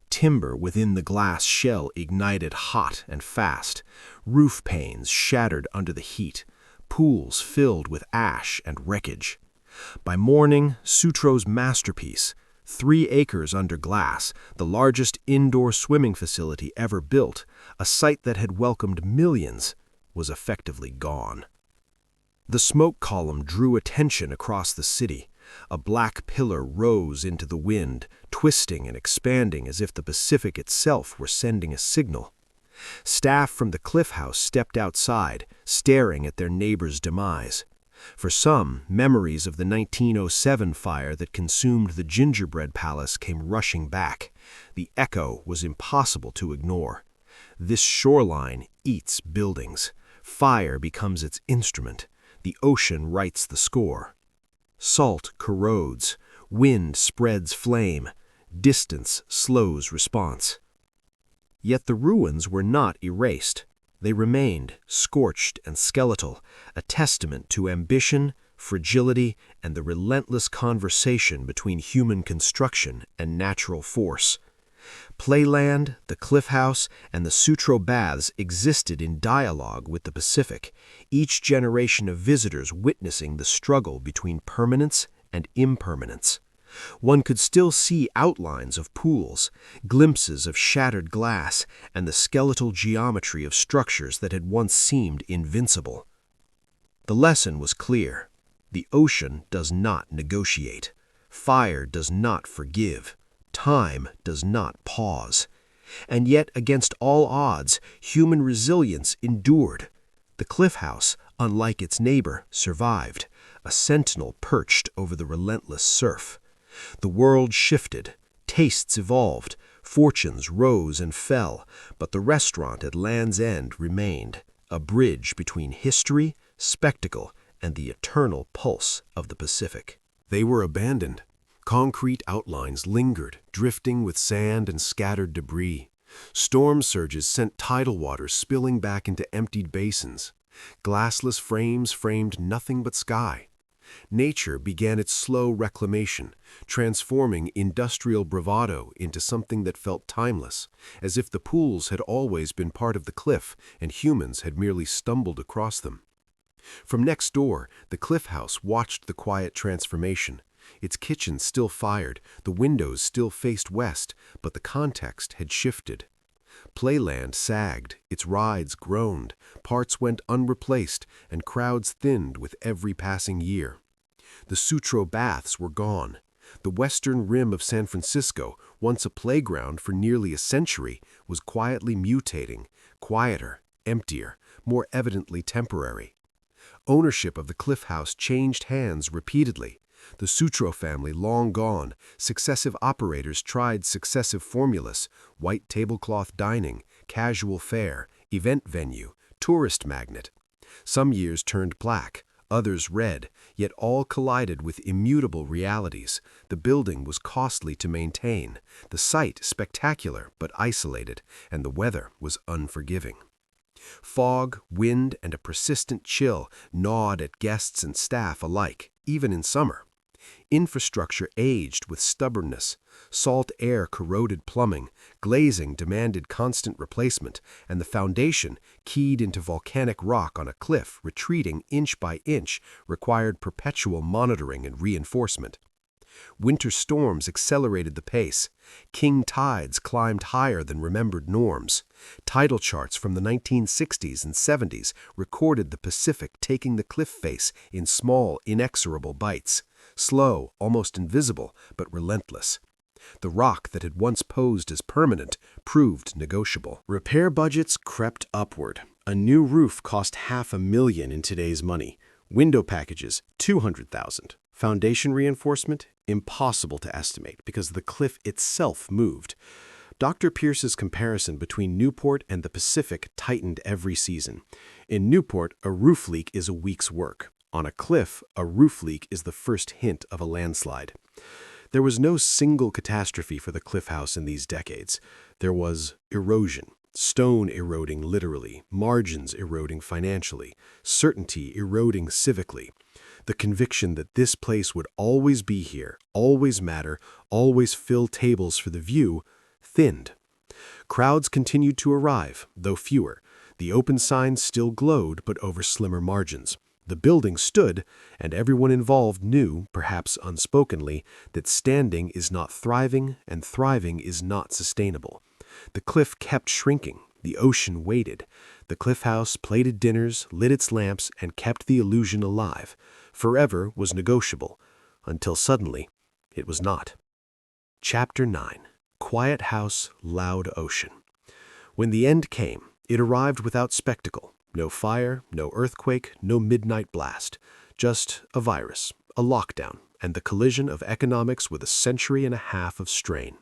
Timber within the glass shell ignited hot and fast. Roof panes shattered under the heat. Pools filled with ash and wreckage. By morning, Sutro's masterpiece, 3 acres under glass, the largest indoor swimming facility ever built, a site that had welcomed millions, was effectively gone. The smoke column drew attention across the city. A black pillar rose into the wind, twisting and expanding as if the Pacific itself were sending a signal. Staff from the Cliff House stepped outside, staring at their neighbor's demise. For some, memories of the 1907 fire that consumed the Gingerbread Palace came rushing back. The echo was impossible to ignore. This shoreline eats buildings. Fire becomes its instrument. The ocean writes the score. Salt corrodes. Wind spreads flame. Distance slows response. Yet the ruins were not erased. They remained, scorched and skeletal, a testament to ambition, fragility, and the relentless conversation between human construction and natural force. Playland, the Cliff House, and the Sutro Baths existed in dialogue with the Pacific, each generation of visitors witnessing the struggle between permanence and impermanence. One could still see outlines of pools, glimpses of shattered glass, and the skeletal geometry of structures that had once seemed invincible. The lesson was clear. The ocean does not negotiate. Fire does not forgive. Time does not pause. And yet, against all odds, human resilience endured. The Cliff House, unlike its neighbor, survived, a sentinel perched over the relentless surf. The world shifted, tastes evolved, fortunes rose and fell, but the restaurant at Land's End remained, a bridge between history, spectacle, and the eternal pulse of the Pacific. They were abandoned. Concrete outlines lingered, drifting with sand and scattered debris. Storm surges sent tidal water spilling back into emptied basins. Glassless frames framed nothing but sky. Nature began its slow reclamation, transforming industrial bravado into something that felt timeless, as if the pools had always been part of the cliff and humans had merely stumbled across them. From next door, the Cliff House watched the quiet transformation. Its kitchen still fired, the windows still faced west, but the context had shifted. Playland sagged, its rides groaned, parts went unreplaced, and crowds thinned with every passing year. The Sutro Baths were gone. The western rim of San Francisco, once a playground for nearly a century, was quietly mutating, quieter, emptier, more evidently temporary. Ownership of the Cliff House changed hands repeatedly. The Sutro family long gone, successive operators tried successive formulas: white tablecloth dining, casual fare, event venue, tourist magnet. Some years turned black, others red, yet all collided with immutable realities. The building was costly to maintain, the site spectacular but isolated, and the weather was unforgiving. Fog, wind, and a persistent chill gnawed at guests and staff alike, even in summer. Infrastructure aged with stubbornness. Salt air corroded plumbing, glazing demanded constant replacement, and the foundation, keyed into volcanic rock on a cliff retreating inch by inch, required perpetual monitoring and reinforcement. Winter storms accelerated the pace. King tides climbed higher than remembered norms. Tidal charts from the 1960s and 70s recorded the Pacific taking the cliff face in small, inexorable bites. Slow, almost invisible, but relentless. The rock that had once posed as permanent proved negotiable. Repair budgets crept upward. A new roof cost $500,000 in today's money. Window packages, $200,000. Foundation reinforcement, impossible to estimate because the cliff itself moved. Dr. Pierce's comparison between Newport and the Pacific tightened every season. In Newport, a roof leak is a week's work. On a cliff, a roof leak is the first hint of a landslide. There was no single catastrophe for the Cliff House in these decades. There was erosion, stone eroding literally, margins eroding financially, certainty eroding civically. The conviction that this place would always be here, always matter, always fill tables for the view, thinned. Crowds continued to arrive, though fewer. The open signs still glowed, but over slimmer margins. The building stood, and everyone involved knew, perhaps unspokenly, that standing is not thriving and thriving is not sustainable. The cliff kept shrinking. The ocean waited. The Cliff House plated dinners, lit its lamps, and kept the illusion alive. Forever was negotiable, until suddenly it was not. Chapter 9. Quiet House, Loud Ocean. When the end came, it arrived without spectacle. No fire, no earthquake, no midnight blast. Just a virus, a lockdown, and the collision of economics with a century and a half of strain.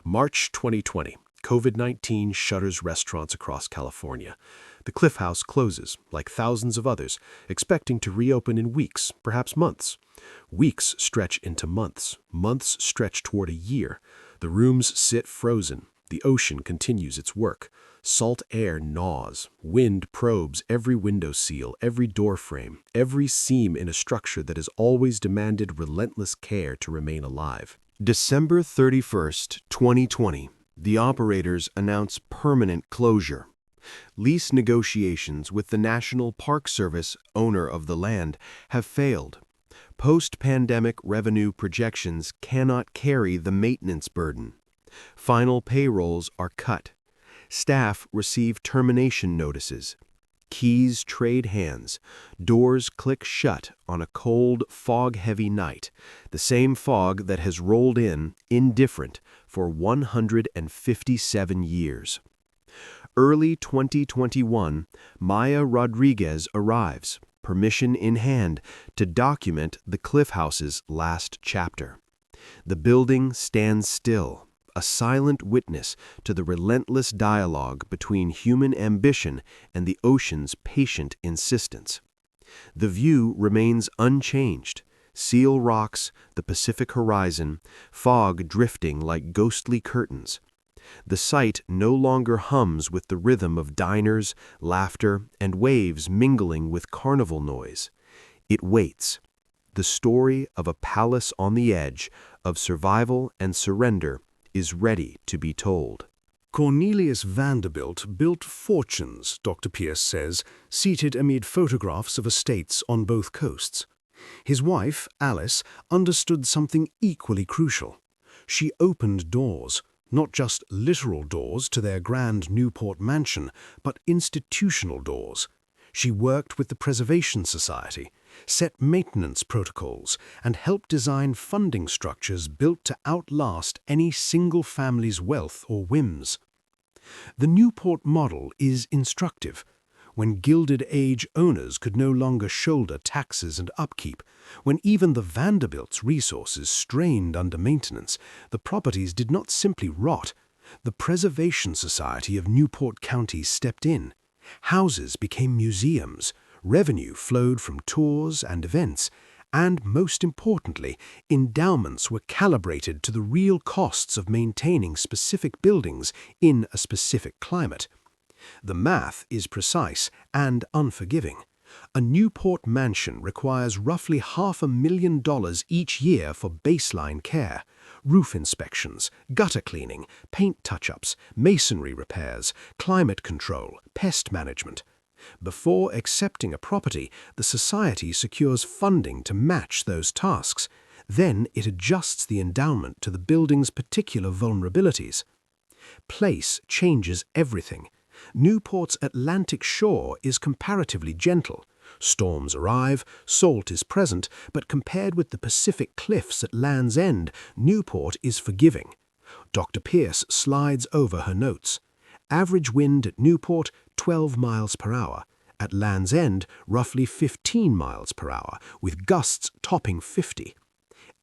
March 2020. COVID-19 shutters restaurants across California. The Cliff House closes, like thousands of others, expecting to reopen in weeks, perhaps months. Weeks stretch into months. Months stretch toward a year. The rooms sit frozen. The ocean continues its work. Salt air gnaws. Wind probes every window seal, every door frame, every seam in a structure that has always demanded relentless care to remain alive. December 31st, 2020. The operators announce permanent closure. Lease negotiations with the National Park Service, owner of the land, have failed. Post-pandemic revenue projections cannot carry the maintenance burden. Final payrolls are cut. Staff receive termination notices. Keys trade hands. Doors click shut on a cold, fog-heavy night, the same fog that has rolled in, indifferent, for 157 years. Early 2021, Maya Rodriguez arrives, permission in hand, to document the Cliff House's last chapter. The building stands still, a silent witness to the relentless dialogue between human ambition and the ocean's patient insistence. The view remains unchanged. Seal rocks, the Pacific horizon, fog drifting like ghostly curtains. The site no longer hums with the rhythm of diners, laughter, and waves mingling with carnival noise. It waits. The story of a palace on the edge, of survival and surrender, is ready to be told. Cornelius Vanderbilt built fortunes, Dr. Pierce says, seated amid photographs of estates on both coasts. His wife, Alice, understood something equally crucial. She opened doors, not just literal doors to their grand Newport mansion, but institutional doors. She worked with the Preservation Society, set maintenance protocols, and helped design funding structures built to outlast any single family's wealth or whims. The Newport model is instructive. When Gilded Age owners could no longer shoulder taxes and upkeep, when even the Vanderbilts' resources strained under maintenance, the properties did not simply rot. The Preservation Society of Newport County stepped in. Houses became museums, revenue flowed from tours and events, and, most importantly, endowments were calibrated to the real costs of maintaining specific buildings in a specific climate. The math is precise and unforgiving. A Newport mansion requires roughly $500,000 each year for baseline care, roof inspections, gutter cleaning, paint touch-ups, masonry repairs, climate control, pest management. Before accepting a property, the society secures funding to match those tasks. Then it adjusts the endowment to the building's particular vulnerabilities. Place changes everything. Newport's Atlantic shore is comparatively gentle. Storms arrive, salt is present, but compared with the Pacific cliffs at Land's End, Newport is forgiving. Dr. Pierce slides over her notes. Average wind at Newport, 12 miles per hour. At Land's End, roughly 15 miles per hour, with gusts topping 50.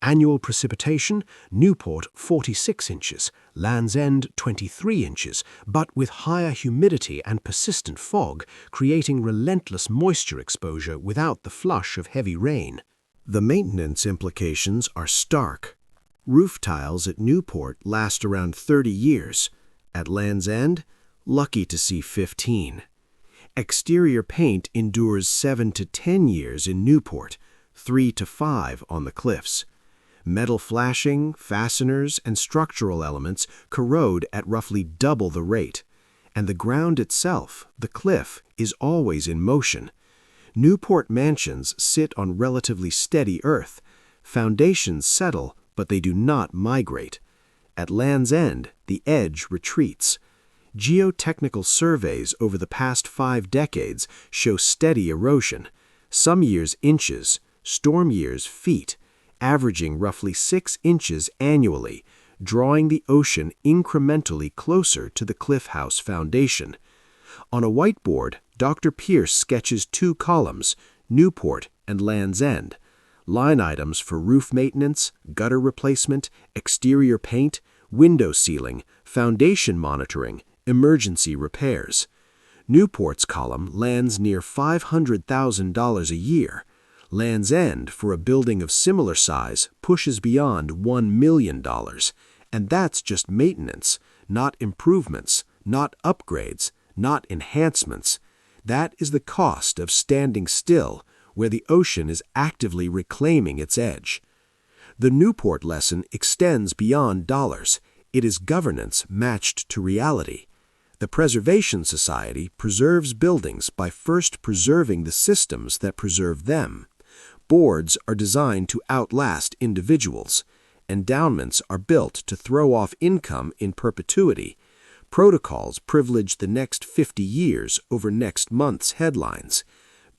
Annual precipitation, Newport 46 inches, Land's End 23 inches, but with higher humidity and persistent fog, creating relentless moisture exposure without the flush of heavy rain. The maintenance implications are stark. Roof tiles at Newport last around 30 years. At Land's End, lucky to see 15. Exterior paint endures 7 to 10 years in Newport, 3 to 5 on the cliffs. Metal flashing, fasteners, and structural elements corrode at roughly double the rate. And the ground itself, the cliff, is always in motion. Newport mansions sit on relatively steady earth. Foundations settle, but they do not migrate. At Land's End, the edge retreats. Geotechnical surveys over the past 5 decades show steady erosion, some years inches, storm years feet, averaging roughly 6 inches annually, drawing the ocean incrementally closer to the Cliff House foundation. On a whiteboard, Dr. Pierce sketches 2 columns, Newport and Land's End, line items for roof maintenance, gutter replacement, exterior paint, window sealing, foundation monitoring, emergency repairs. Newport's column lands near $500,000 a year. Land's End, for a building of similar size, pushes beyond $1 million. And that's just maintenance, not improvements, not upgrades, not enhancements. That is the cost of standing still where the ocean is actively reclaiming its edge. The Newport lesson extends beyond dollars. It is governance matched to reality. The Preservation Society preserves buildings by first preserving the systems that preserve them. Boards are designed to outlast individuals. Endowments are built to throw off income in perpetuity. Protocols privilege the next 50 years over next month's headlines.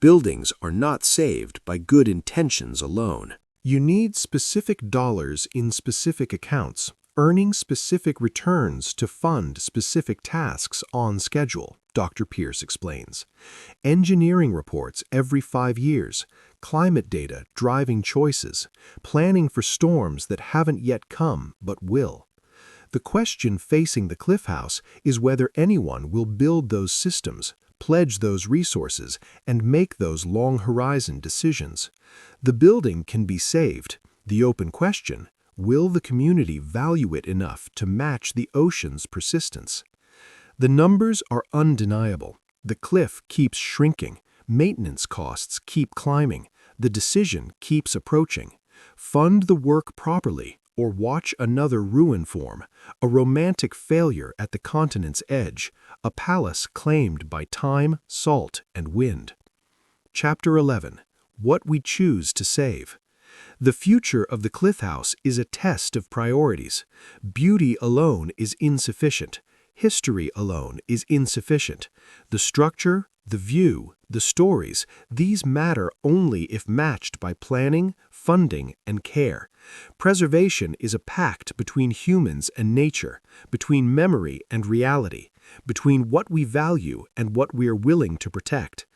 Buildings are not saved by good intentions alone. You need specific dollars in specific accounts, earning specific returns to fund specific tasks on schedule, Dr. Pierce explains. Engineering reports every 5 years, climate data driving choices, planning for storms that haven't yet come but will. The question facing the Cliff House is whether anyone will build those systems, pledge those resources, and make those long-horizon decisions. The building can be saved. The open question: will the community value it enough to match the ocean's persistence? The numbers are undeniable. The cliff keeps shrinking. Maintenance costs keep climbing. The decision keeps approaching. Fund the work properly, or watch another ruin form, a romantic failure at the continent's edge, a palace claimed by time, salt, and wind. Chapter 11. What we choose to save. The future of the Cliff House is a test of priorities. Beauty alone is insufficient. History alone is insufficient. The structure, the view, the stories, these matter only if matched by planning, funding, and care. Preservation is a pact between humans and nature, between memory and reality, between what we value and what we are willing to protect.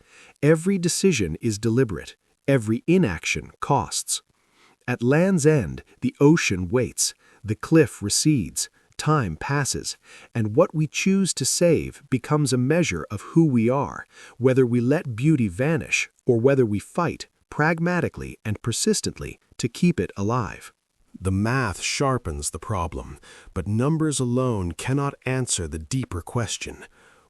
Every decision is deliberate. Every inaction costs. At Land's End, the ocean waits, the cliff recedes, time passes, and what we choose to save becomes a measure of who we are, whether we let beauty vanish or whether we fight pragmatically and persistently to keep it alive. The math sharpens the problem, but numbers alone cannot answer the deeper question.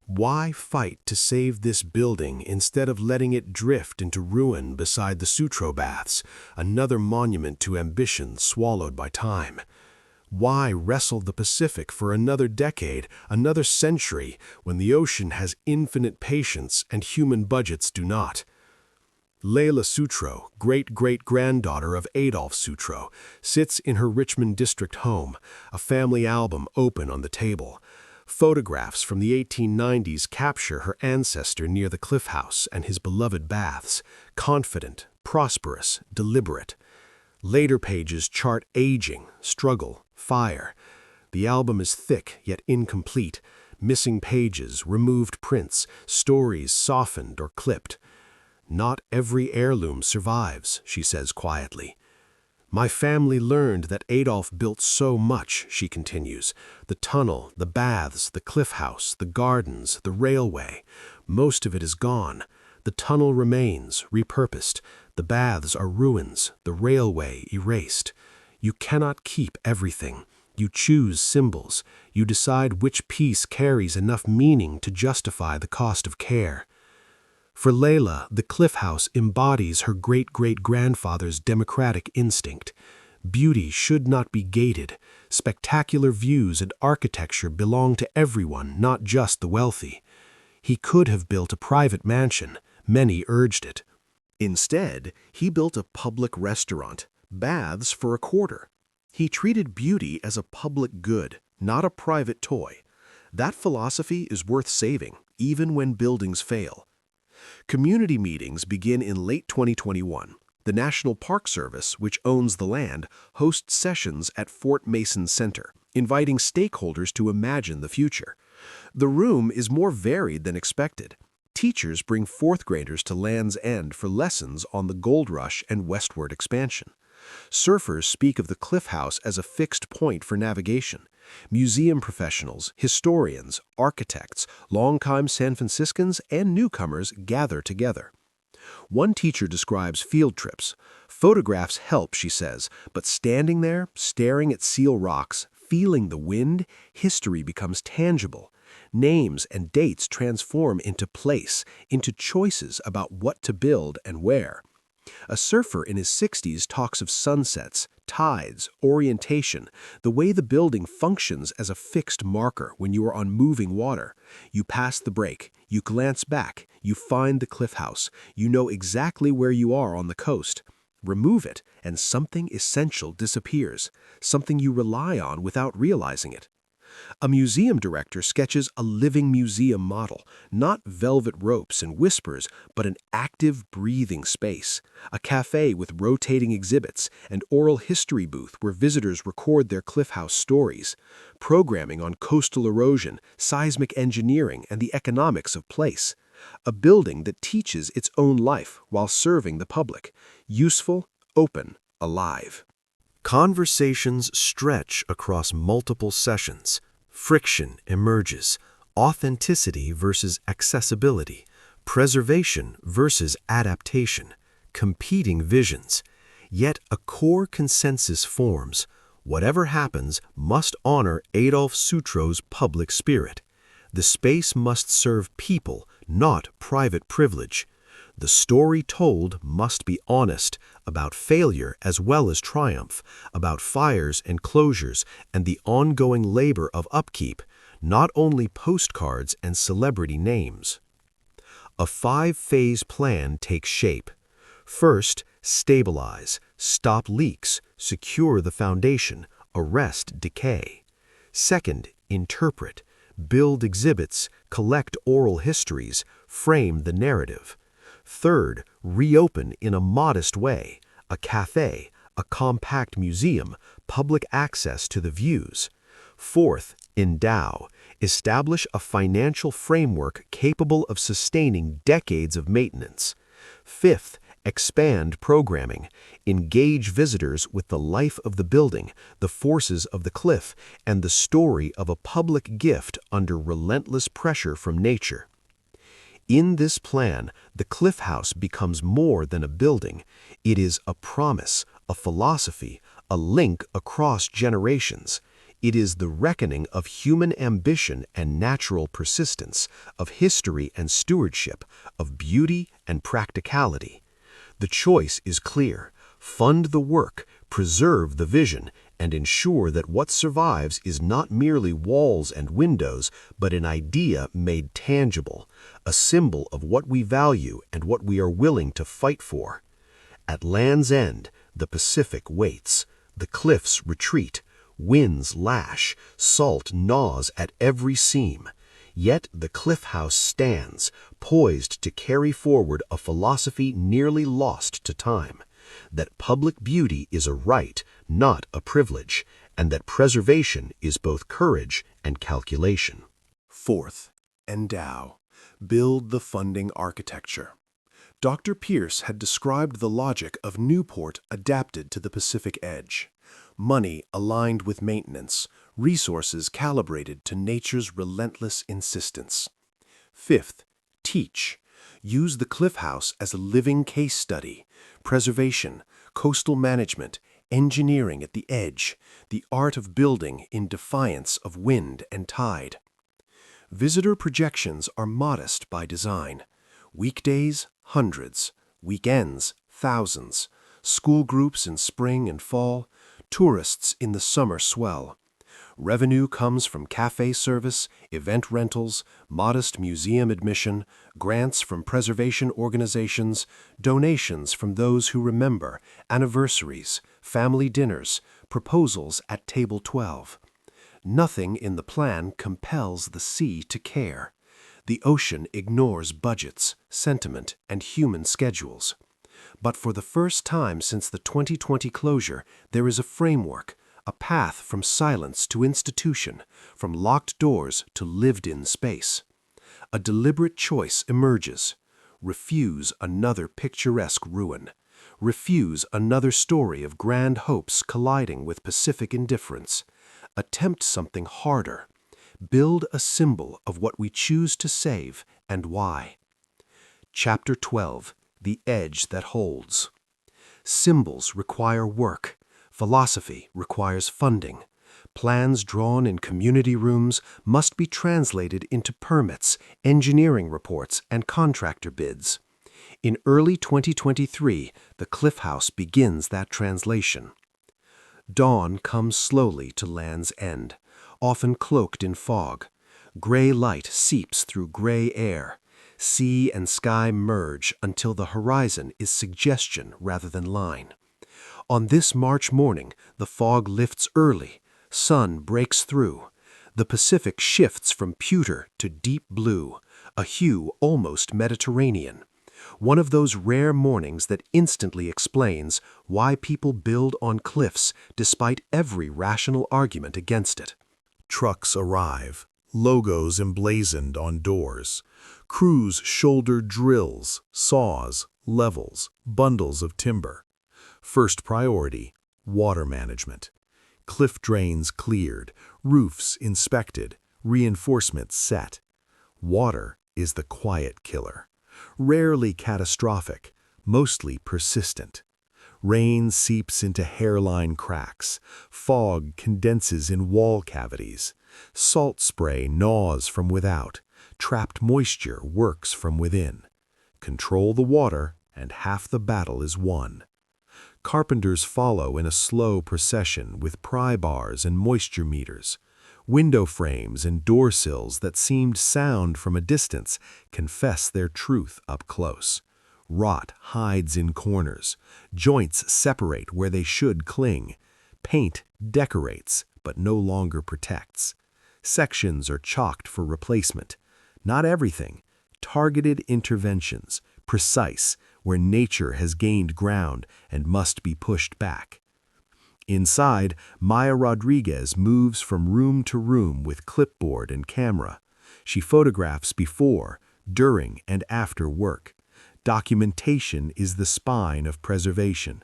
Why fight to save this building instead of letting it drift into ruin beside the Sutro baths, another monument to ambition swallowed by time? Why wrestle the Pacific for another decade, another century, when the ocean has infinite patience and human budgets do not? Leila Sutro, great-great-granddaughter of Adolf Sutro, sits in her Richmond district home, a family album open on the table. Photographs from the 1890s capture her ancestor near the Cliff House and his beloved baths, confident, prosperous, deliberate. Later pages chart aging, struggle, fire. The album is thick yet incomplete, missing pages, removed prints, stories softened or clipped. Not every heirloom survives, she says quietly. My family learned that Adolf built so much, she continues. The tunnel, the baths, the cliff house, the gardens, the railway. Most of it is gone. The tunnel remains, repurposed. The baths are ruins, the railway erased. You cannot keep everything. You choose symbols. You decide which piece carries enough meaning to justify the cost of care. For Leila, the Cliff House embodies her great-great-grandfather's democratic instinct. Beauty should not be gated. Spectacular views and architecture belong to everyone, not just the wealthy. He could have built a private mansion. Many urged it. Instead, he built a public restaurant, baths for a quarter. He treated beauty as a public good, not a private toy. That philosophy is worth saving, even when buildings fail. Community meetings begin in late 2021. The National Park Service, which owns the land, hosts sessions at Fort Mason Center, inviting stakeholders to imagine the future. The room is more varied than expected. Teachers bring fourth graders to Land's End for lessons on the gold rush and westward expansion. Surfers speak of the Cliff House as a fixed point for navigation. Museum professionals, historians, architects, longtime San Franciscans, and newcomers gather together. One teacher describes field trips. Photographs help, she says, but standing there, staring at seal rocks, Feeling the wind, history becomes tangible. Names and dates transform into place, into choices about what to build and where. A surfer in his 60s talks of sunsets, tides, orientation, the way the building functions as a fixed marker when you are on moving water. You pass the break, you glance back, you find the cliff house, you know exactly where you are on the coast. Remove it, and something essential disappears, something you rely on without realizing it. A museum director sketches a living museum model, not velvet ropes and whispers, but an active, breathing space. A cafe with rotating exhibits, an oral history booth where visitors record their cliff house stories. Programming on coastal erosion, seismic engineering, and the economics of place. A building that teaches its own life while serving the public. Useful, open, alive. Conversations stretch across multiple sessions. Friction emerges. Authenticity versus accessibility. Preservation versus adaptation. Competing visions. Yet a core consensus forms. Whatever happens must honor Adolf Sutro's public spirit. The space must serve people, not private privilege. The story told must be honest, about failure as well as triumph, about fires and closures and the ongoing labor of upkeep, not only postcards and celebrity names. A 5-phase plan takes shape. First, stabilize, stop leaks, secure the foundation, arrest decay. Second, interpret, build exhibits, collect oral histories, frame the narrative. Third, reopen in a modest way, a cafe, a compact museum, public access to the views. Fourth, endow, establish a financial framework capable of sustaining decades of maintenance. Fifth, expand programming, engage visitors with the life of the building, the forces of the cliff, and the story of a public gift under relentless pressure from nature. In this plan, the cliff house becomes more than a building. It is a promise, a philosophy, a link across generations. It is the reckoning of human ambition and natural persistence, of history and stewardship, of beauty and practicality. The choice is clear. Fund the work, preserve the vision, and ensure that what survives is not merely walls and windows, but an idea made tangible, a symbol of what we value and what we are willing to fight for. At Land's End, the Pacific waits, the cliffs retreat, winds lash, salt gnaws at every seam. Yet the cliff house stands, poised to carry forward a philosophy nearly lost to time, that public beauty is a right, not a privilege, and that preservation is both courage and calculation. Fourth, endow. Build the funding architecture. Dr. Pierce had described the logic of Newport adapted to the Pacific edge. Money aligned with maintenance, resources calibrated to nature's relentless insistence. Fifth, teach. Use the cliff house as a living case study. Preservation, coastal management, engineering at the edge, the art of building in defiance of wind and tide. Visitor projections are modest by design. Weekdays, hundreds. Weekends, thousands. School groups in spring and fall. Tourists in the summer swell. Revenue comes from cafe service, event rentals, modest museum admission, grants from preservation organizations, donations from those who remember, anniversaries, family dinners, proposals at Table 12. Nothing in the plan compels the sea to care. The ocean ignores budgets, sentiment, and human schedules. But for the first time since the 2020 closure, there is a framework, a path from silence to institution, from locked doors to lived-in space. A deliberate choice emerges. Refuse another picturesque ruin. Refuse another story of grand hopes colliding with Pacific indifference. Attempt something harder. Build a symbol of what we choose to save and why. Chapter 12. The Edge That Holds. Symbols require work. Philosophy requires funding. Plans drawn in community rooms must be translated into permits, engineering reports, and contractor bids. In early 2023, the Cliff House begins that translation. Dawn comes slowly to Land's End, often cloaked in fog. Gray light seeps through gray air. Sea and sky merge until the horizon is suggestion rather than line. On this March morning, the fog lifts early. Sun breaks through. The Pacific shifts from pewter to deep blue, a hue almost Mediterranean. One of those rare mornings that instantly explains why people build on cliffs despite every rational argument against it. Trucks arrive, logos emblazoned on doors. Crews shoulder drills, saws, levels, bundles of timber. First priority, water management. Cliff drains cleared, roofs inspected, reinforcements set. Water is the quiet killer. Rarely catastrophic, mostly persistent. Rain seeps into hairline cracks. Fog condenses in wall cavities. Salt spray gnaws from without. Trapped moisture works from within. Control the water, and half the battle is won. Carpenters follow in a slow procession with pry bars and moisture meters. Window frames and door sills that seemed sound from a distance confess their truth up close. Rot hides in corners. Joints separate where they should cling. Paint decorates, but no longer protects. Sections are chalked for replacement. Not everything. Targeted interventions, precise, where nature has gained ground and must be pushed back. Inside, Maya Rodriguez moves from room to room with clipboard and camera. She photographs before, during, and after work. Documentation is the spine of preservation.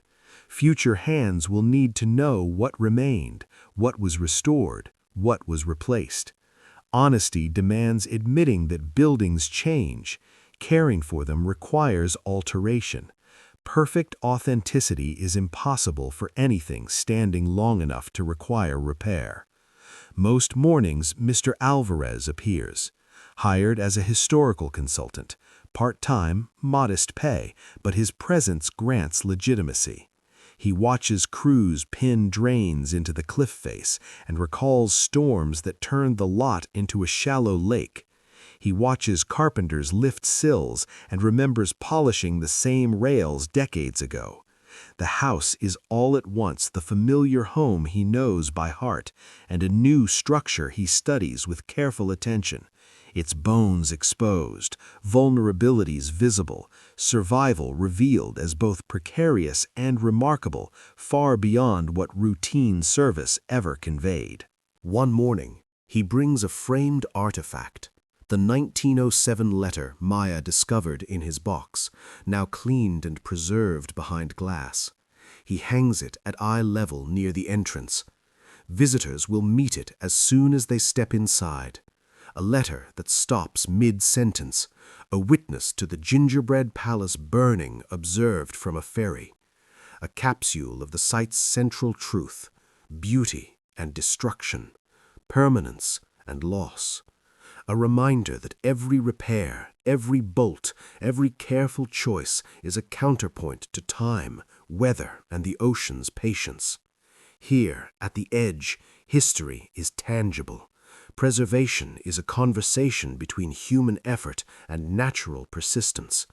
Future hands will need to know what remained, what was restored, what was replaced. Honesty demands admitting that buildings change. Caring for them requires alteration. Perfect authenticity is impossible for anything standing long enough to require repair. Most mornings, Mr. Alvarez appears, hired as a historical consultant, part-time, modest pay, but his presence grants legitimacy. He watches crews pin drains into the cliff face and recalls storms that turned the lot into a shallow lake. He watches carpenters lift sills and remembers polishing the same rails decades ago. The house is all at once the familiar home he knows by heart and a new structure he studies with careful attention. Its bones exposed, vulnerabilities visible, survival revealed as both precarious and remarkable, far beyond what routine service ever conveyed. One morning, he brings a framed artifact, the 1907 letter Maya discovered in his box, now cleaned and preserved behind glass. He hangs it at eye level near the entrance. Visitors will meet it as soon as they step inside. A letter that stops mid-sentence, a witness to the gingerbread palace burning observed from a ferry. A capsule of the site's central truth, beauty and destruction, permanence and loss. A reminder that every repair, every bolt, every careful choice is a counterpoint to time, weather, and the ocean's patience. Here, at the edge, history is tangible. Preservation is a conversation between human effort and natural persistence.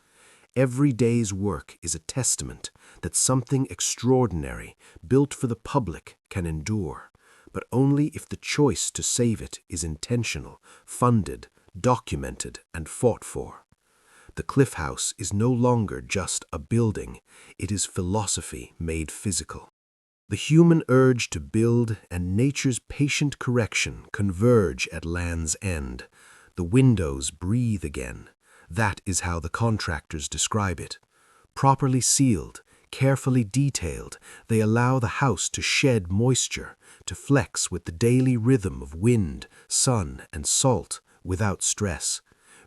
Every day's work is a testament that something extraordinary, built for the public, can endure, but only if the choice to save it is intentional, funded, documented, and fought for. The Cliff House is no longer just a building, it is philosophy made physical. The human urge to build and nature's patient correction converge at Land's End. The windows breathe again. That is how the contractors describe it. Properly sealed, carefully detailed, they allow the house to shed moisture, to flex with the daily rhythm of wind, sun, and salt without stress.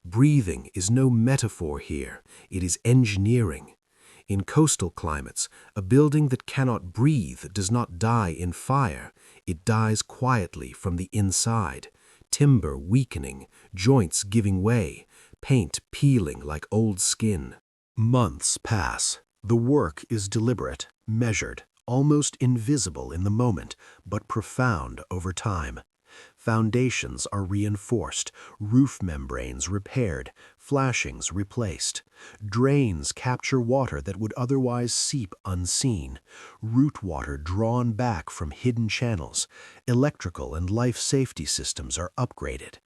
Breathing is no metaphor here, it is engineering. In coastal climates, a building that cannot breathe does not die in fire, it dies quietly from the inside, timber weakening, joints giving way, paint peeling like old skin. Months pass. The work is deliberate, measured, almost invisible in the moment, but profound over time. Foundations are reinforced, roof membranes repaired, flashings replaced. Drains capture water that would otherwise seep unseen. Root water drawn back from hidden channels. Electrical and life safety systems are upgraded.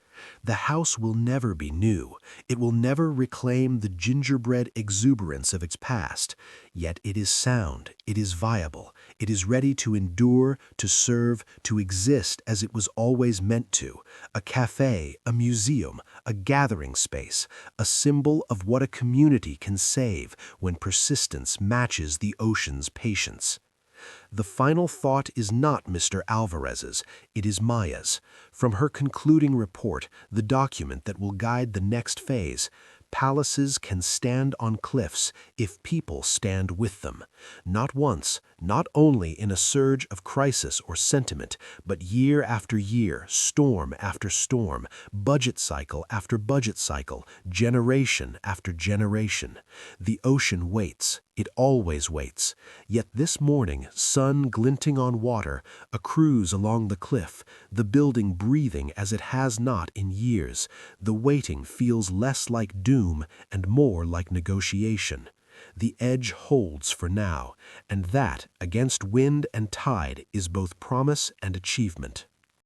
The house will never be new. It will never reclaim the gingerbread exuberance of its past. Yet it is sound, it is viable, it is ready to endure, to serve, to exist as it was always meant to. A cafe, a museum, a gathering space, a symbol of what a community can save when persistence matches the ocean's patience. The final thought is not Mr. Alvarez's, it is Maya's. From her concluding report, the document that will guide the next phase, palaces can stand on cliffs if people stand with them. Not once, not only in a surge of crisis or sentiment, but year after year, storm after storm, budget cycle after budget cycle, generation after generation. The ocean waits. It always waits. Yet this morning, sun glinting on water, a cruise along the cliff, the building breathing as it has not in years, the waiting feels less like doom and more like negotiation. The edge holds for now, and that, against wind and tide, is both promise and achievement.